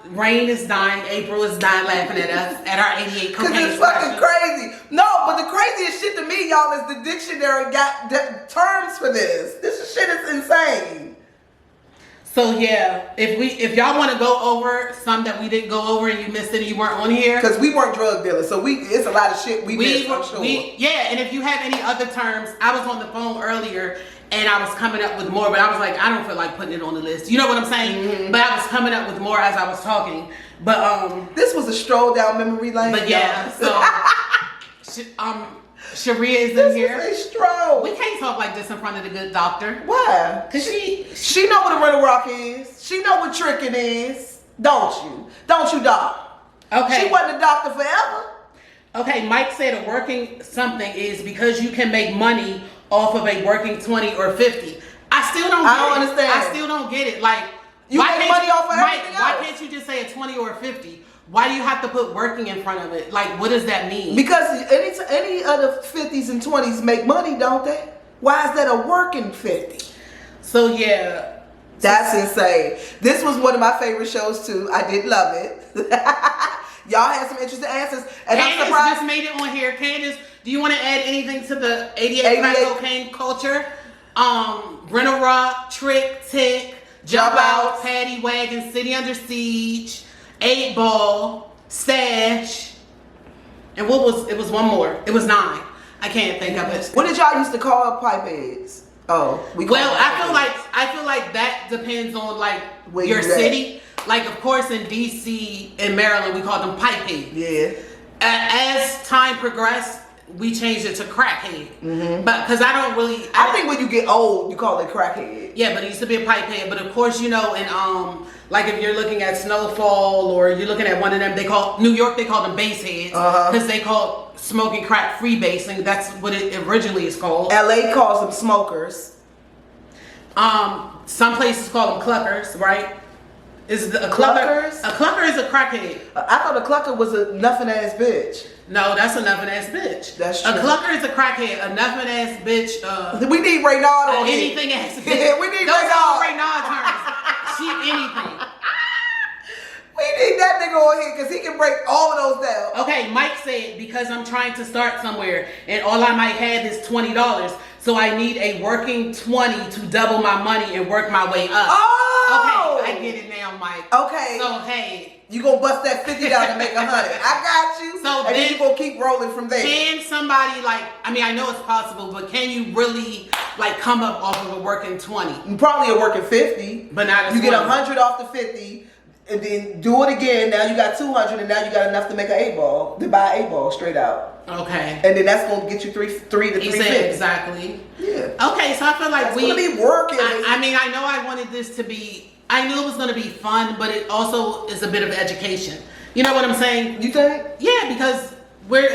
Rain is dying. April is dying laughing at us at our 88 cocaine. Because it's fucking crazy. No, but the craziest shit to me, y'all, is the dictionary got terms for this. This shit is insane. So yeah, if y'all want to go over some that we didn't go over and you missed it and you weren't on here, because we weren't drug dealers, so it's a lot of shit we missed, I'm sure. Yeah, and if you have any other terms, I was on the phone earlier. And I was coming up with more, but I was like, I don't feel like putting it on the list. You know what I'm saying? Mm-hmm. But I was coming up with more as I was talking. But this was a stroll down memory lane. But yeah, so Sharia is in here. This is a stroll. We can't talk like this in front of the good doctor. Why? Cause she know what a rental rock is. She know what tricking is. Don't you, doc? Okay. She wasn't a doctor forever. Okay, Mike said a working something is because you can make money off of a working 20 or 50. I still don't understand. I still don't get it. Like, you make money off of everything else. Why can't you just say a 20 or a 50? Why do you have to put working in front of it? Like, what does that mean? Because any other 50s and 20s make money, don't they? Why is that a working 50? So yeah. That's insane. This was one of my favorite shows too. I did love it. Y'all had some interesting answers. And Candace I'm surprised. just made it on here. Candace, do you want to add anything to the 88 crack cocaine culture? Rental Rock, Trick, Tick, Jump Out, Paddy Wagon, City Under Siege, 8 Ball, Stash, and it was one more. It was 9. I can't think of it. What did y'all used to call pipe eggs? Oh, I feel like that depends on like where your city. Like, of course, in DC and Maryland, we call them pipehead. Yeah. As time progressed, we changed it to crackhead. Mm-hmm. But because I think when you get old, you call it crackhead. Yeah, but it used to be a pipehead. But of course, you know, and like if you're looking at Snowfall or you're looking at one of them, New York, they call them baseheads because they call smoking crack freebasing. That's what it originally is called. LA calls them smokers. Some places call them cluckers, right? Is a clucker? A clucker is a crackhead. I thought a clucker was a nuffin ass bitch. No, that's a nuffin ass bitch. That's true. A clucker is a crackhead. A nuffin ass bitch. We need Reynard on here. Anything ass bitch. Yeah, we need Those Reynard. are Reynard terms. She anything. We need that nigga on here because he can break all of those down. Okay, Mike said because I'm trying to start somewhere and all I might have is $20, so I need a working 20 to double my money and work my way up. Oh! Okay, I get it now, Mike. Okay. So hey, you gonna bust that 50 down and make 100. I got you. So and then you gonna keep rolling from there. Can somebody I know it's possible, but can you really come up off of a working 20? Probably a working 50. But not as you get 100 off the 50. And then do it again. Now you got 200, and now you got enough to make an 8-ball. To buy an 8-ball straight out. Okay. And then that's gonna get you three to 350. Exactly. Yeah. Okay, so I feel like that's gonna be working. I know I wanted this to be. I knew it was gonna be fun, but it also is a bit of education. You know what I'm saying? You think? Yeah, because we're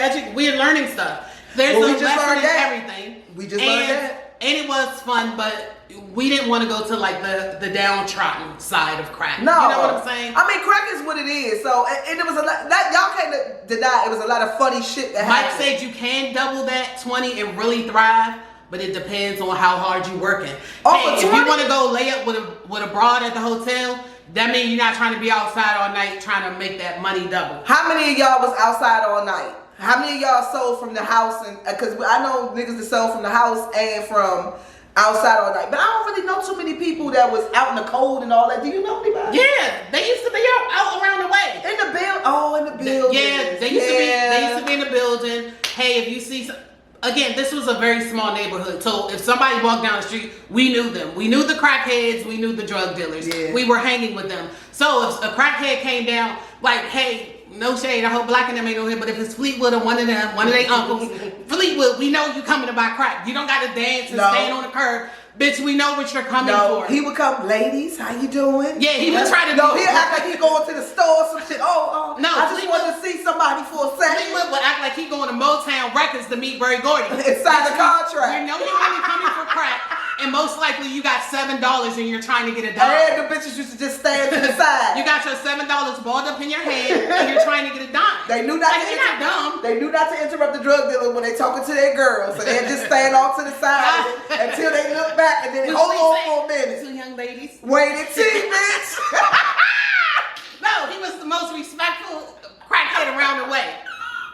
learning stuff. There's a lesson in everything. We just learned that. And it was fun, but we didn't want to go to the downtrodden side of crack. No. You know what I'm saying? I mean, crack is what it is. So, and it was a lot, y'all can't deny it was a lot of funny shit that Mike happened. said you can double that 20 and really thrive, but it depends on how hard you working. Oh, Hey, for if 20? you want to go lay up with a broad at the hotel, that means you're not trying to be outside all night trying to make that money double. How many of y'all was outside all night? How many of y'all sold from the house? And because I know niggas that sold from the house and from outside all night, but I don't really know too many people that was out in the cold and all that. Do you know anybody? Yeah, they used to be out around the way. In the build. Oh, in the building. Yeah, they used to be in the building. Hey, if you see again, this was a very small neighborhood. So if somebody walked down the street, we knew them. We knew the crackheads. We knew the drug dealers. Yeah. We were hanging with them. So if a crackhead came down, like, hey, no shade, I hope Black and them ain't on here, but if it's Fleetwood or one of them, one of their uncles, Fleetwood, we know you coming to buy crack. You don't got to dance and stand on the curb. Bitch, we know what you're coming for. He would come, ladies, how you doing? Yeah, he would try to No, he'd act like he going to the store or some shit. Oh, no, I just wanted to see somebody for a second. Fleetwood would act like he going to Motown Records to meet Berry Gordy. Inside the contract. We know you're only coming for crack, and most likely you got $7 and you're trying to get a dime. And the bitches used to just stand to the side. You got your $7 balled up in your hand, and you're trying to get a dime. They knew not like, to not dumb. They knew not to interrupt the drug dealer when they talking to their girls, so they just stand off to the side until they look back and then hold on for a minute. Two young ladies. Wait and see, bitch. No, he was the most respectful crackhead around the way.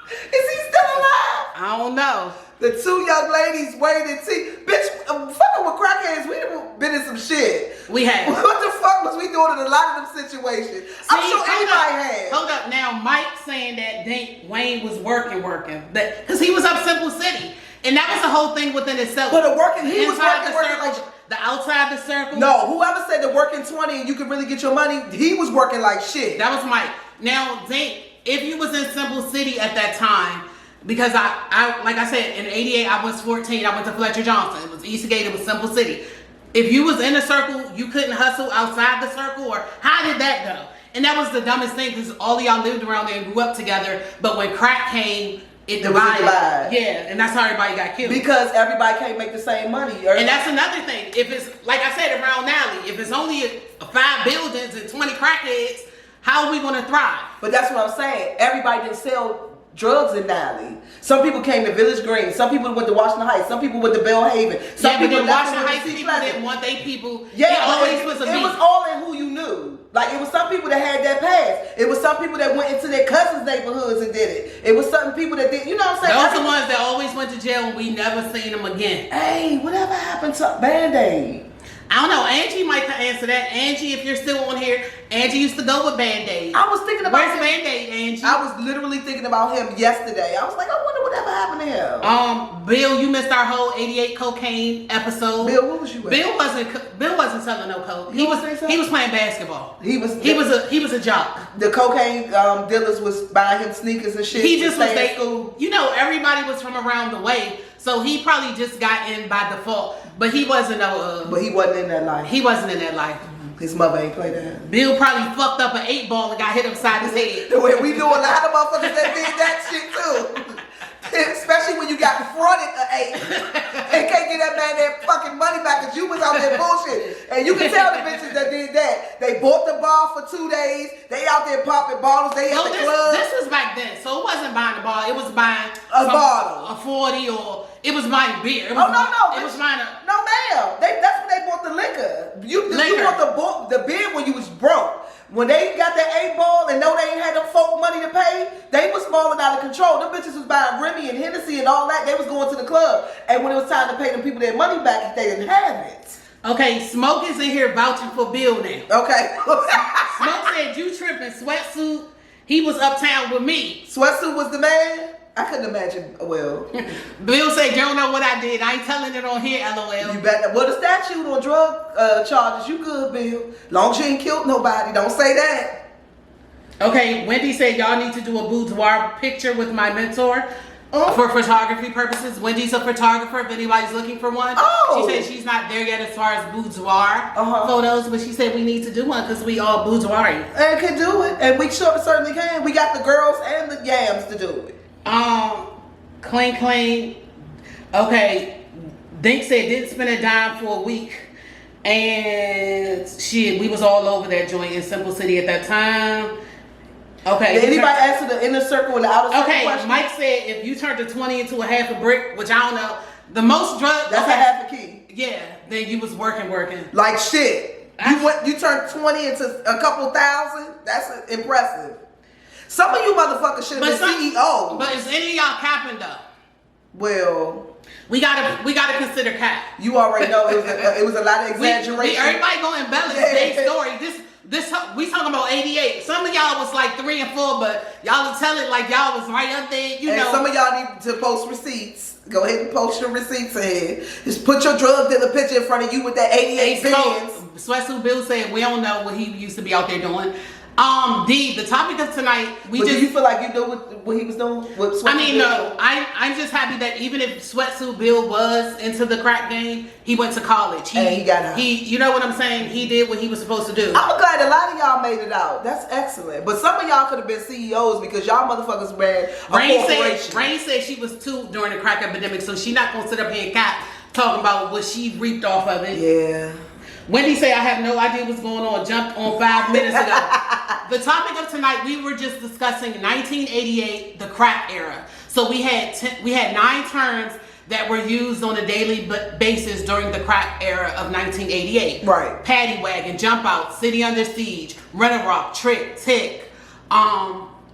Is he still alive? I don't know. The two young ladies wait and see. Bitch, fucking with crackheads, we done been in some shit. We had. What the fuck was we doing in a lot of them situations? I'm sure anybody had. Hold up. Now, Mike saying that Wayne was working. Because he was up Simple City. And that was the whole thing within itself. But he was working like the outside the circle. No, whoever said the working 20 and you could really get your money, he was working like shit. That was Mike. Now, Zink, if you was in Simple City at that time, because I like I said, in '88 I was 14. I went to Fletcher Johnson. It was Eastgate. It was Simple City. If you was in a circle, you couldn't hustle outside the circle, or how did that go? And that was the dumbest thing because all of y'all lived around there and grew up together. But when crack came, it divided. Yeah, and that's how everybody got killed. Because everybody can't make the same money. And that's another thing. If it's, like I said, around Nally, if it's only 5 buildings and 20 crackheads, how are we going to thrive? But that's what I'm saying. Everybody didn't sell drugs in Nally. Some people came to Village Green. Some people went to Washington Heights. Some people went to Bellhaven. Some people in Washington Heights people didn't want their people. Yeah, it always was a beef. It was all in who you knew. Like, it was some people that had that pass. It was some people that went into their cousins' neighborhoods and did it. It was some people that did, you know what I'm saying? Those are the ones that always went to jail and we never seen them again. Hey, whatever happened to Band-Aid? I don't know. Angie might answer that. Angie, if you're still on here, Angie used to go with Band-Aid. I was thinking about Where's Band-Aid, Angie? I was literally thinking about him yesterday. I was like, I wonder whatever happened to him. Bill, you missed our whole '88 cocaine episode. Bill, what was you at? Bill wasn't selling no coke. He was playing basketball. He was a jock. The cocaine dealers was buying him sneakers and shit. He just was at school. You know, everybody was from around the way, so he probably just got in by default. But he wasn't but he wasn't in that life. He wasn't in that life. His mother ain't play that. Bill probably fucked up an 8-ball and got hit upside his head. The way we do a lot of motherfuckers that did that shit too. Especially when you got fronted an 8 and can't get that man that fucking money back because you was out there bullshit. And you can tell the bitches that did that. They bought the bar for 2 days. They out there popping bottles. They at the club. This was back then, so it wasn't buying the bottle. It was buying a bottle, a 40, or it was buying beer. It was It was buying no, ma'am. That's when they bought the liquor. You bought the beer when you was broke. When they got that 8-ball and know they ain't had them folk money to pay, they was falling out of control. Them bitches was buying Remy and Hennessy and all that. They was going to the club. And when it was time to pay them people their money back, they didn't have it. Okay, Smoke is in here vouching for Bill now. Okay. Smoke said you tripping. Sweatsuit, he was uptown with me. Sweatsuit was the man? I couldn't imagine. Well, Bill said, you don't know what I did. I ain't telling it on here, LOL. You better. Well, the statute on drug charges, you good, Bill. Long as you ain't killed nobody, don't say that. Okay, Wendy said y'all need to do a boudoir picture with my mentor for photography purposes. Wendy's a photographer if anybody's looking for one. Oh. She said she's not there yet as far as boudoir photos, but she said we need to do one because we all boudoir. And can do it. And we certainly can. We got the girls and the yams to do it. Clean. Okay, Dink said didn't spend a dime for a week, and shit, we was all over that joint in Simple City at that time. Okay. Did anybody answer the inner circle and the outer circle question? Mike said if you turned the 20 into a half a brick, which I don't know. The most drugs. That's a half a key. Yeah, then you was working. Like shit. You turned 20 into a couple thousand. That's impressive. Some of you motherfuckers should have been CEOs. But is any of y'all capping though? Well, we gotta consider cap. You already know it was a lot of exaggeration. Everybody gonna embellish their story. This we talking about 88. Some of y'all was like 3 and 4, but y'all will tell it like y'all was right up there. You know. Some of y'all need to post receipts. Go ahead and post your receipts ahead. Just put your drug dealer picture in front of you with that 88 Benz. Sweatsuit Bill said we don't know what he used to be out there doing. D, the topic of tonight, do you feel like you know what he was doing with Sweatsuit Bill? No. I'm just happy that even if Sweatsuit Bill was into the crack game, he went to college. He got out. You know what I'm saying? He did what he was supposed to do. I'm glad a lot of y'all made it out. That's excellent. But some of y'all could have been CEOs because y'all motherfuckers ran a corporation. Rain said she was too during the crack epidemic, so she not gonna sit up here and cap talking about what she reaped off of it. Yeah. Wendy say I have no idea what's going on. Jumped on 5 minutes ago. The topic of tonight, we were just discussing 1988, the crack era. So we had 9 terms that were used on a daily basis during the crack era of 1988. Right. Paddy wagon, jump out, city under siege, running rock, trick, tick,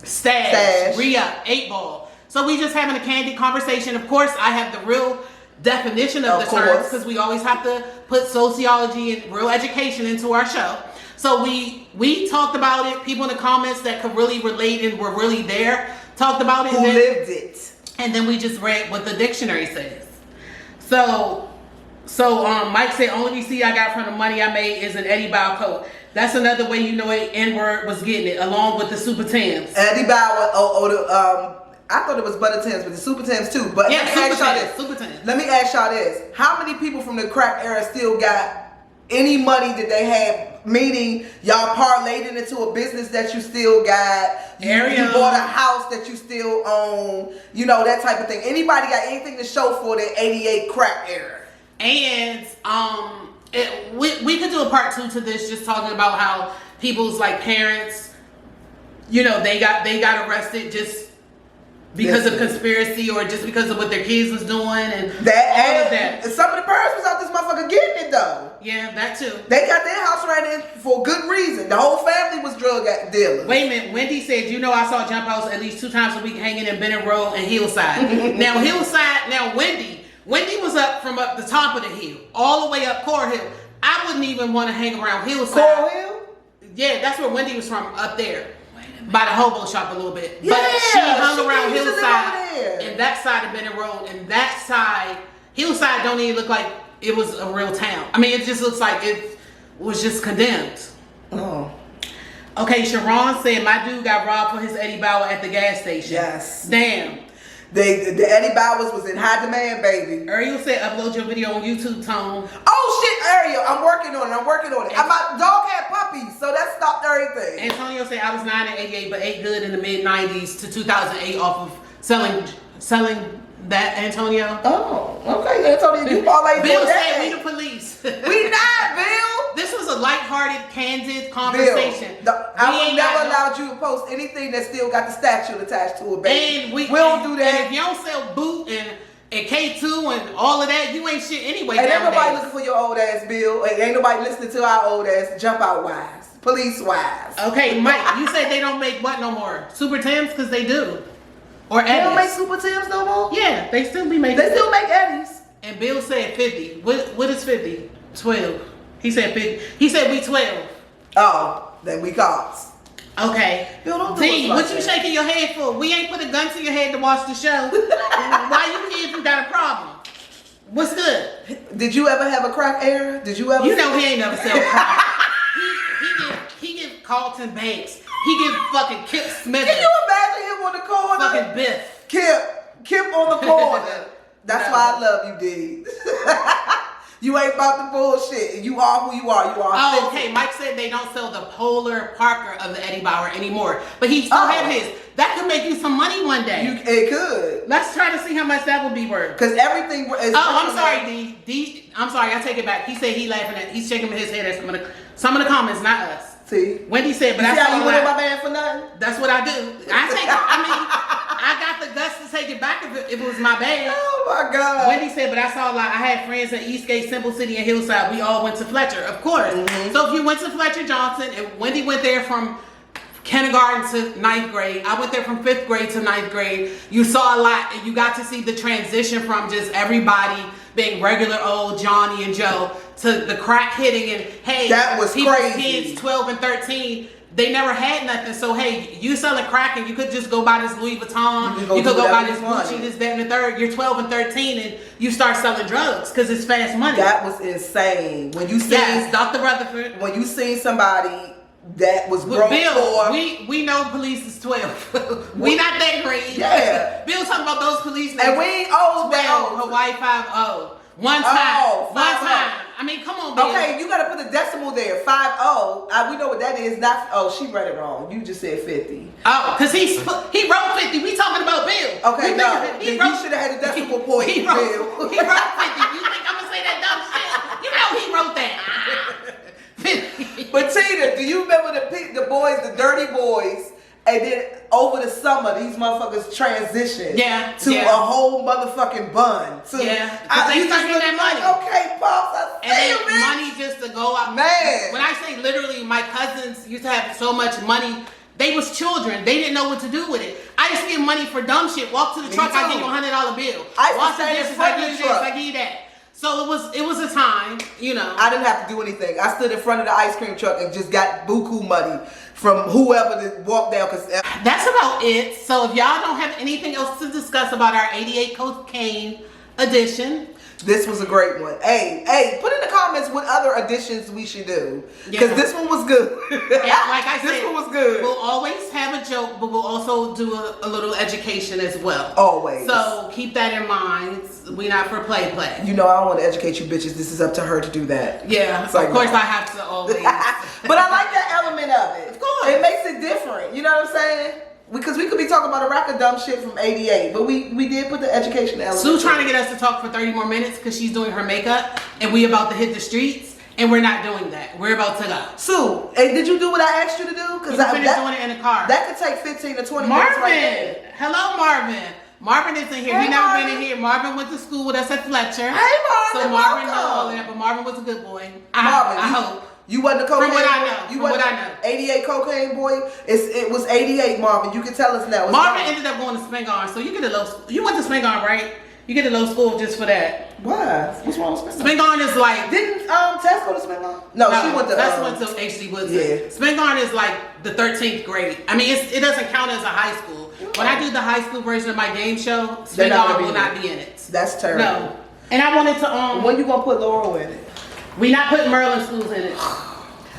stash, re-up, 8 ball. So we just having a candid conversation. Of course, I have the real definition of the terms because we always have to put sociology and real education into our show. So we talked about it. People in the comments that could really relate and were really there talked about it. Who lived it. And then we just read what the dictionary says. So Mike said, only receipt I got from the money I made is an Eddie Bauer coat. That's another way you know it, N-word was getting it, along with the Super Tims. Eddie Bauer, I thought it was Butter Tims, but the Super Tims too. But yeah, let me ask y'all this. How many people from the crack era still got any money that they had? Meaning y'all parlayed it into a business that you still got. You bought a house that you still own. You know, that type of thing. Anybody got anything to show for the 88 crack era? And we could do a part 2 to this, just talking about how people's like parents, you know, they got arrested just because of conspiracy or just because of what their kids was doing and all of that. Some of the parents was out this motherfucker getting it though. Yeah, that too. They got their house right in for good reason. The whole family was drug dealers. Wait a minute. Wendy said, you know, I saw Jump House at least 2 times a week hanging in Bennett Road and Hillside. Now Wendy was up from up the top of the hill, all the way up Core Hill. I wouldn't even want to hang around Hillside. Core Hill? Yeah, that's where Wendy was from, up there. By the hobo shop a little bit. Yeah, but she hung around Hillside and that side of Bennett Road, and that side, Hillside don't even look like it was a real town. I mean, it just looks like it was just condemned. Oh. Okay, Sharon said my dude got robbed for his Eddie Bauer at the gas station. Yes. Damn. The Eddie Bowers was in high demand, baby. Ariel said upload your video on YouTube, Tone. Oh shit, Ariel, I'm working on it. My dog had puppies, so that stopped everything. Antonio said I was 9 in 88, but ate good in the mid 90s to 2008 off of selling that, Antonio. Oh, okay, Antonio, you parlay. Bill said we the police. We not, Bill. This was a lighthearted, candid conversation. Bill, I would never allow you to post anything that still got the statue attached to it, baby. And we don't do that. And if you don't sell boot and K2 and all of that, you ain't shit anyway. And ain't nobody looking for your old ass, Bill. Ain't nobody listening to our old ass jump out wise, police wise. Okay, Mike, you said they don't make what no more? Super Tims? Because they do. Or Eddies. They don't make Super Tims no more? Yeah, they still be making. They still make Eddies. And Bill said 50. What is 50? 12. He said 50. He said we 12. Oh, then we cops. Okay. Bill, don't do D, like what you that. shaking your head for? We ain't put a gun to your head to watch the show. Why you here if you got a problem? What's good? Did you ever have a crack era? Did you ever? You know he ain't never sell crack. he give Carlton Banks. He give fucking Kip Smith. Can you imagine him on the corner? Fucking Biff. Kip on the corner. That's why I love you, D. You ain't about the bullshit. You are who you are. You are. Oh, okay. Mike said they don't sell the Polar Parker of the Eddie Bauer anymore, but he still have his. That could make you some money one day. It could. Let's try to see how much that would be worth. Because everything is. Oh, I'm sorry, D. I'm sorry. I take it back. He said he laughing at. He's shaking his head at some of the comments, not us. See, Wendy said, but you that's see how you went on my man for nothing. That's what I do. I I got the guts to take it back if it was my bad. Oh my God. Wendy said, but I saw a lot. I had friends in Eastgate, Simple City, and Hillside. We all went to Fletcher, of course. So if you went to Fletcher Johnson, and Wendy went there from kindergarten to 9th grade. I went there from 5th grade to 9th grade. You saw a lot, and you got to see the transition from just everybody being regular old Johnny and Joe to the crack hitting and hey, that was people's crazy. Kids 12 and 13. They never had nothing, so hey, you selling crack and you could just go buy this Louis Vuitton, you could go buy this Gucci, this, that, and the third. You're 12 and 13 and you start selling drugs because it's fast money. That was insane. When you seen Dr. Rutherford. When you seen somebody that was with broke Bill, for, we know police is 12. We not that great. Yeah. Bill talking about those police names. And we ain't old 12, Hawaii 5-0. One time. I mean, come on, Bill. Okay, you gotta put a decimal there. 5-0. We know what that is. Not. Oh, she read it wrong. You just said 50. Oh, cause he wrote 50. We talking about Bill. Okay, no. You should have had a decimal point. He wrote 50. You think I'm gonna say that dumb shit? You know he wrote that. 50. But Tina, do you remember the boys, the dirty boys? And then over the summer, these motherfuckers transitioned to a whole motherfucking bun. So they start getting that money. Okay, boss, I see and then money just to go out. Man. When I say literally, my cousins used to have so much money. They was children. They didn't know what to do with it. I used to get money for dumb shit. Walk to the truck, I give you $100 bill. Wash the dishes, I give you this, I give you that. So it was a time, you know. I didn't have to do anything. I stood in front of the ice cream truck and just got buku money from whoever that walked down. Cause that's about it. So if y'all don't have anything else to discuss about our 88 Cocaine edition, this was a great one. Hey, put in the comments what other editions we should do. Because this one was good. And like I said, this one was good. We'll always have a joke, but we'll also do a little education as well. Always. So keep that in mind. We not for play. You know, I don't want to educate you bitches. This is up to her to do that. Yeah, so of course I have to always. But I like that element of it. Of course. It makes it different. You know what I'm saying? Because we could be talking about a rack of dumb shit from 88, but we did put the education element. Sue trying to get us to talk for 30 more minutes because she's doing her makeup and we about to hit the streets and we're not doing that. We're about to go. Sue, hey, did you do what I asked you to do? Because I finished doing it in the car. That could take 15 to 20 minutes right there. Hello, Marvin. Marvin isn't here. Hey, He never Marvin. been in here. Marvin went to school with us at Fletcher. Hey, Marvin. So Marvin knows welcome. all that, but Marvin was a good boy. Marvin, I hope. You wasn't a cocaine From what I boy? know. You From what wasn't I know. 88 cocaine boy? It was 88, Marvin. You can tell us now. Marvin ended up going to Spingarn. So you get a low school. You went to Spingarn, right? You get a low school just for that. Why? What's wrong with Spingarn? Spingarn is like... Didn't Tess go to Spingarn? No, she went to... Tess went to H.C. Woodson. Yeah. Spingarn is like the 13th grade. I mean, it doesn't count as a high school. When I do the high school version of my game show, Spingarn will not be in it. That's terrible. No. And I wanted to... When you gonna put Laurel in it? We not putting Merlin schools in it.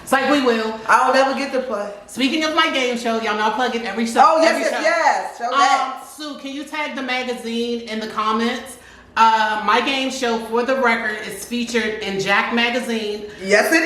It's like we will. I'll never get to play. Speaking of my game show, y'all know I plug it every show. Oh, yes, every show. yes. Show that. Sue, can you tag the magazine in the comments? My game show, for the record, is featured in Jack Magazine. Yes, it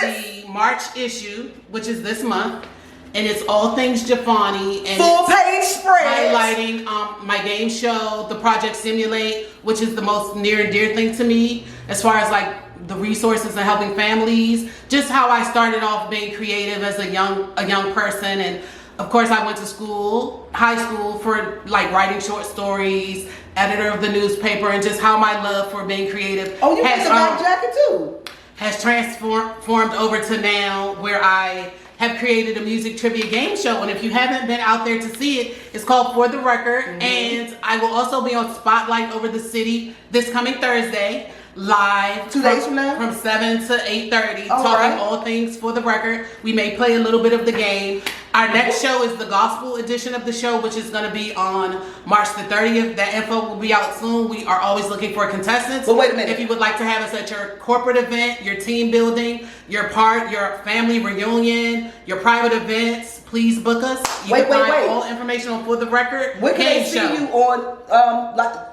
is. The March issue, which is this month. And it's all things Giovanni. And full page spread. Highlighting my game show, the Project Simulate, which is the most near and dear thing to me as far as like the resources and helping families. Just how I started off being creative as a young person, and of course I went to school, high school, for like writing short stories, editor of the newspaper, and just how my love for being creative you got the black jacket too. Has transformed over to now where I have created a music trivia game show. And if you haven't been out there to see it, it's called For the Record. And I will also be on Spotlight over the city this coming Thursday, live 2 days from now, from 7 to 8:30, talking all things For the Record. We may play a little bit of the game. Our next show is the gospel edition of the show, which is going to be on March the 30th. That info will be out soon. We are always looking for contestants. But wait a minute. If you would like to have us at your corporate event, your team building, your family reunion, your private events, please book us. You can find all information on For the Record. Where can they see you on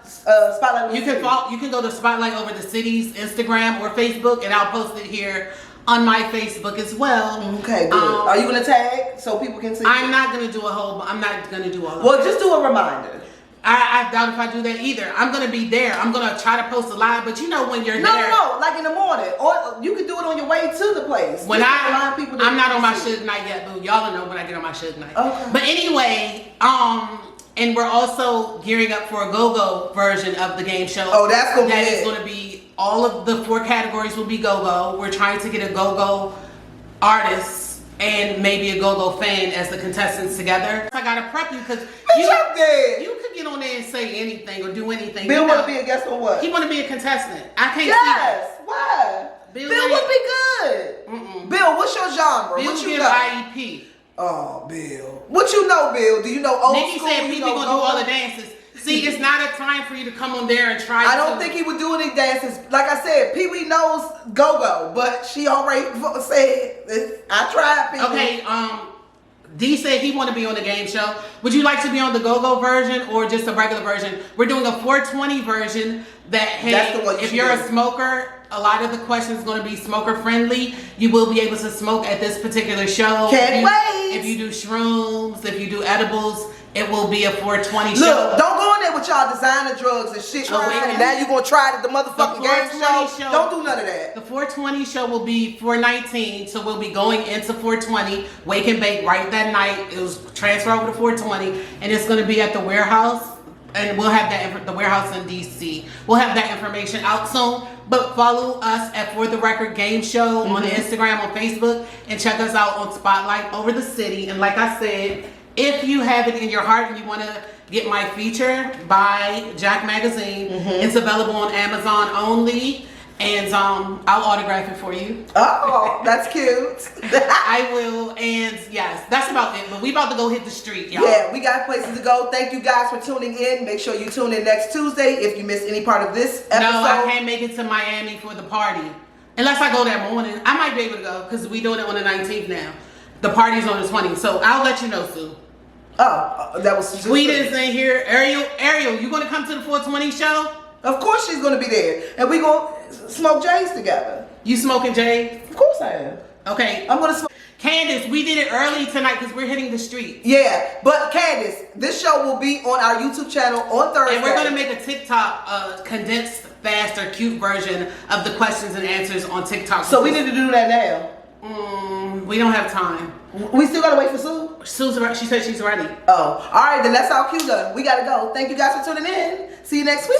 Spotlight? You can go to Spotlight Over the City's Instagram or Facebook, and I'll post it here on my Facebook as well. Okay, good. Are you gonna tag so people can see? I'm not gonna do I'm not gonna do all of it. Well, just do a reminder. I doubt if I do that either. I'm gonna be there. I'm gonna try to post a live, but you know when you're there. No, like in the morning, or you could do it on your way to the place. When I'm not on my Suge Night yet, boo. Y'all don't know when I get on my Suge Night. Okay. But anyway, And we're also gearing up for a go-go version of the game show. Oh, that's gonna be That it. is going to be, all of the 4 categories will be go-go. We're trying to get a go-go artist and maybe a go-go fan as the contestants together. I gotta prep you because you could get on there and say anything or do anything. Bill want to be a guest on what? He want to be a contestant. I can't see Yes. that. Why? Bill would be good. Bill, what's your genre? Bill What you give know? IEP. Oh, Bill. What you know, Bill? Do you know old Nikki school? said You people know gonna do all go-go? the dances. See, it's not a time for you to come on there and try. I don't think he would do any dances. Like I said, Pee Wee knows go-go, but she already said, I tried, Pee Wee. Okay, D said he want to be on the game show. Would you like to be on the go-go version or just a regular version? We're doing a 420 version that, hey, That's the one you if should you're do. a smoker, a lot of the questions are going to be smoker friendly. You will be able to smoke at this particular show. Can't wait. If you do shrooms, if you do edibles, it will be a 420 show. Look, don't go in there with y'all designer drugs and shit. Oh, wait a and minute. now you gonna try it at the motherfucking The game 420 show. Don't do none of that. The 420 show will be 419, so we'll be going into 420, wake and bake right that night. It was transferred over to 420, and it's going to be at the warehouse, and we'll have that the warehouse in DC. We'll have that information out soon. But follow us at For the Record Game Show on Instagram, on Facebook, and check us out on Spotlight Over the City. And like I said, if you have it in your heart and you want to get my feature by Jack Magazine, it's available on Amazon only, and I'll autograph it for you. Oh, that's cute. I will, and yes, that's about it. But we about to go hit the street, y'all. Yeah, we got places to go. Thank you guys for tuning in. Make sure you tune in next Tuesday if you missed any part of this episode. No, I can't make it to Miami for the party. Unless I go that morning. I might be able to go because we're doing it on the 19th now. The party's on the 20th. So I'll let you know, Sue. Oh, that was Sweet is in here. Ariel, you gonna come to the 420 show? Of course she's gonna be there. And we gonna smoke J's together. You smoking Jay? Of course I am. Okay. I'm gonna smoke. Candace, we did it early tonight because we're hitting the street. Yeah, but Candace, this show will be on our YouTube channel on Thursday. And we're gonna make a TikTok condensed, faster, cute version of the questions and answers on TikTok. So we need to do that now. We don't have time. We still gotta wait for Sue? Sue's ready. She said she's ready. Oh, all right, then that's our cue done. We gotta go. Thank you guys for tuning in. See you next week.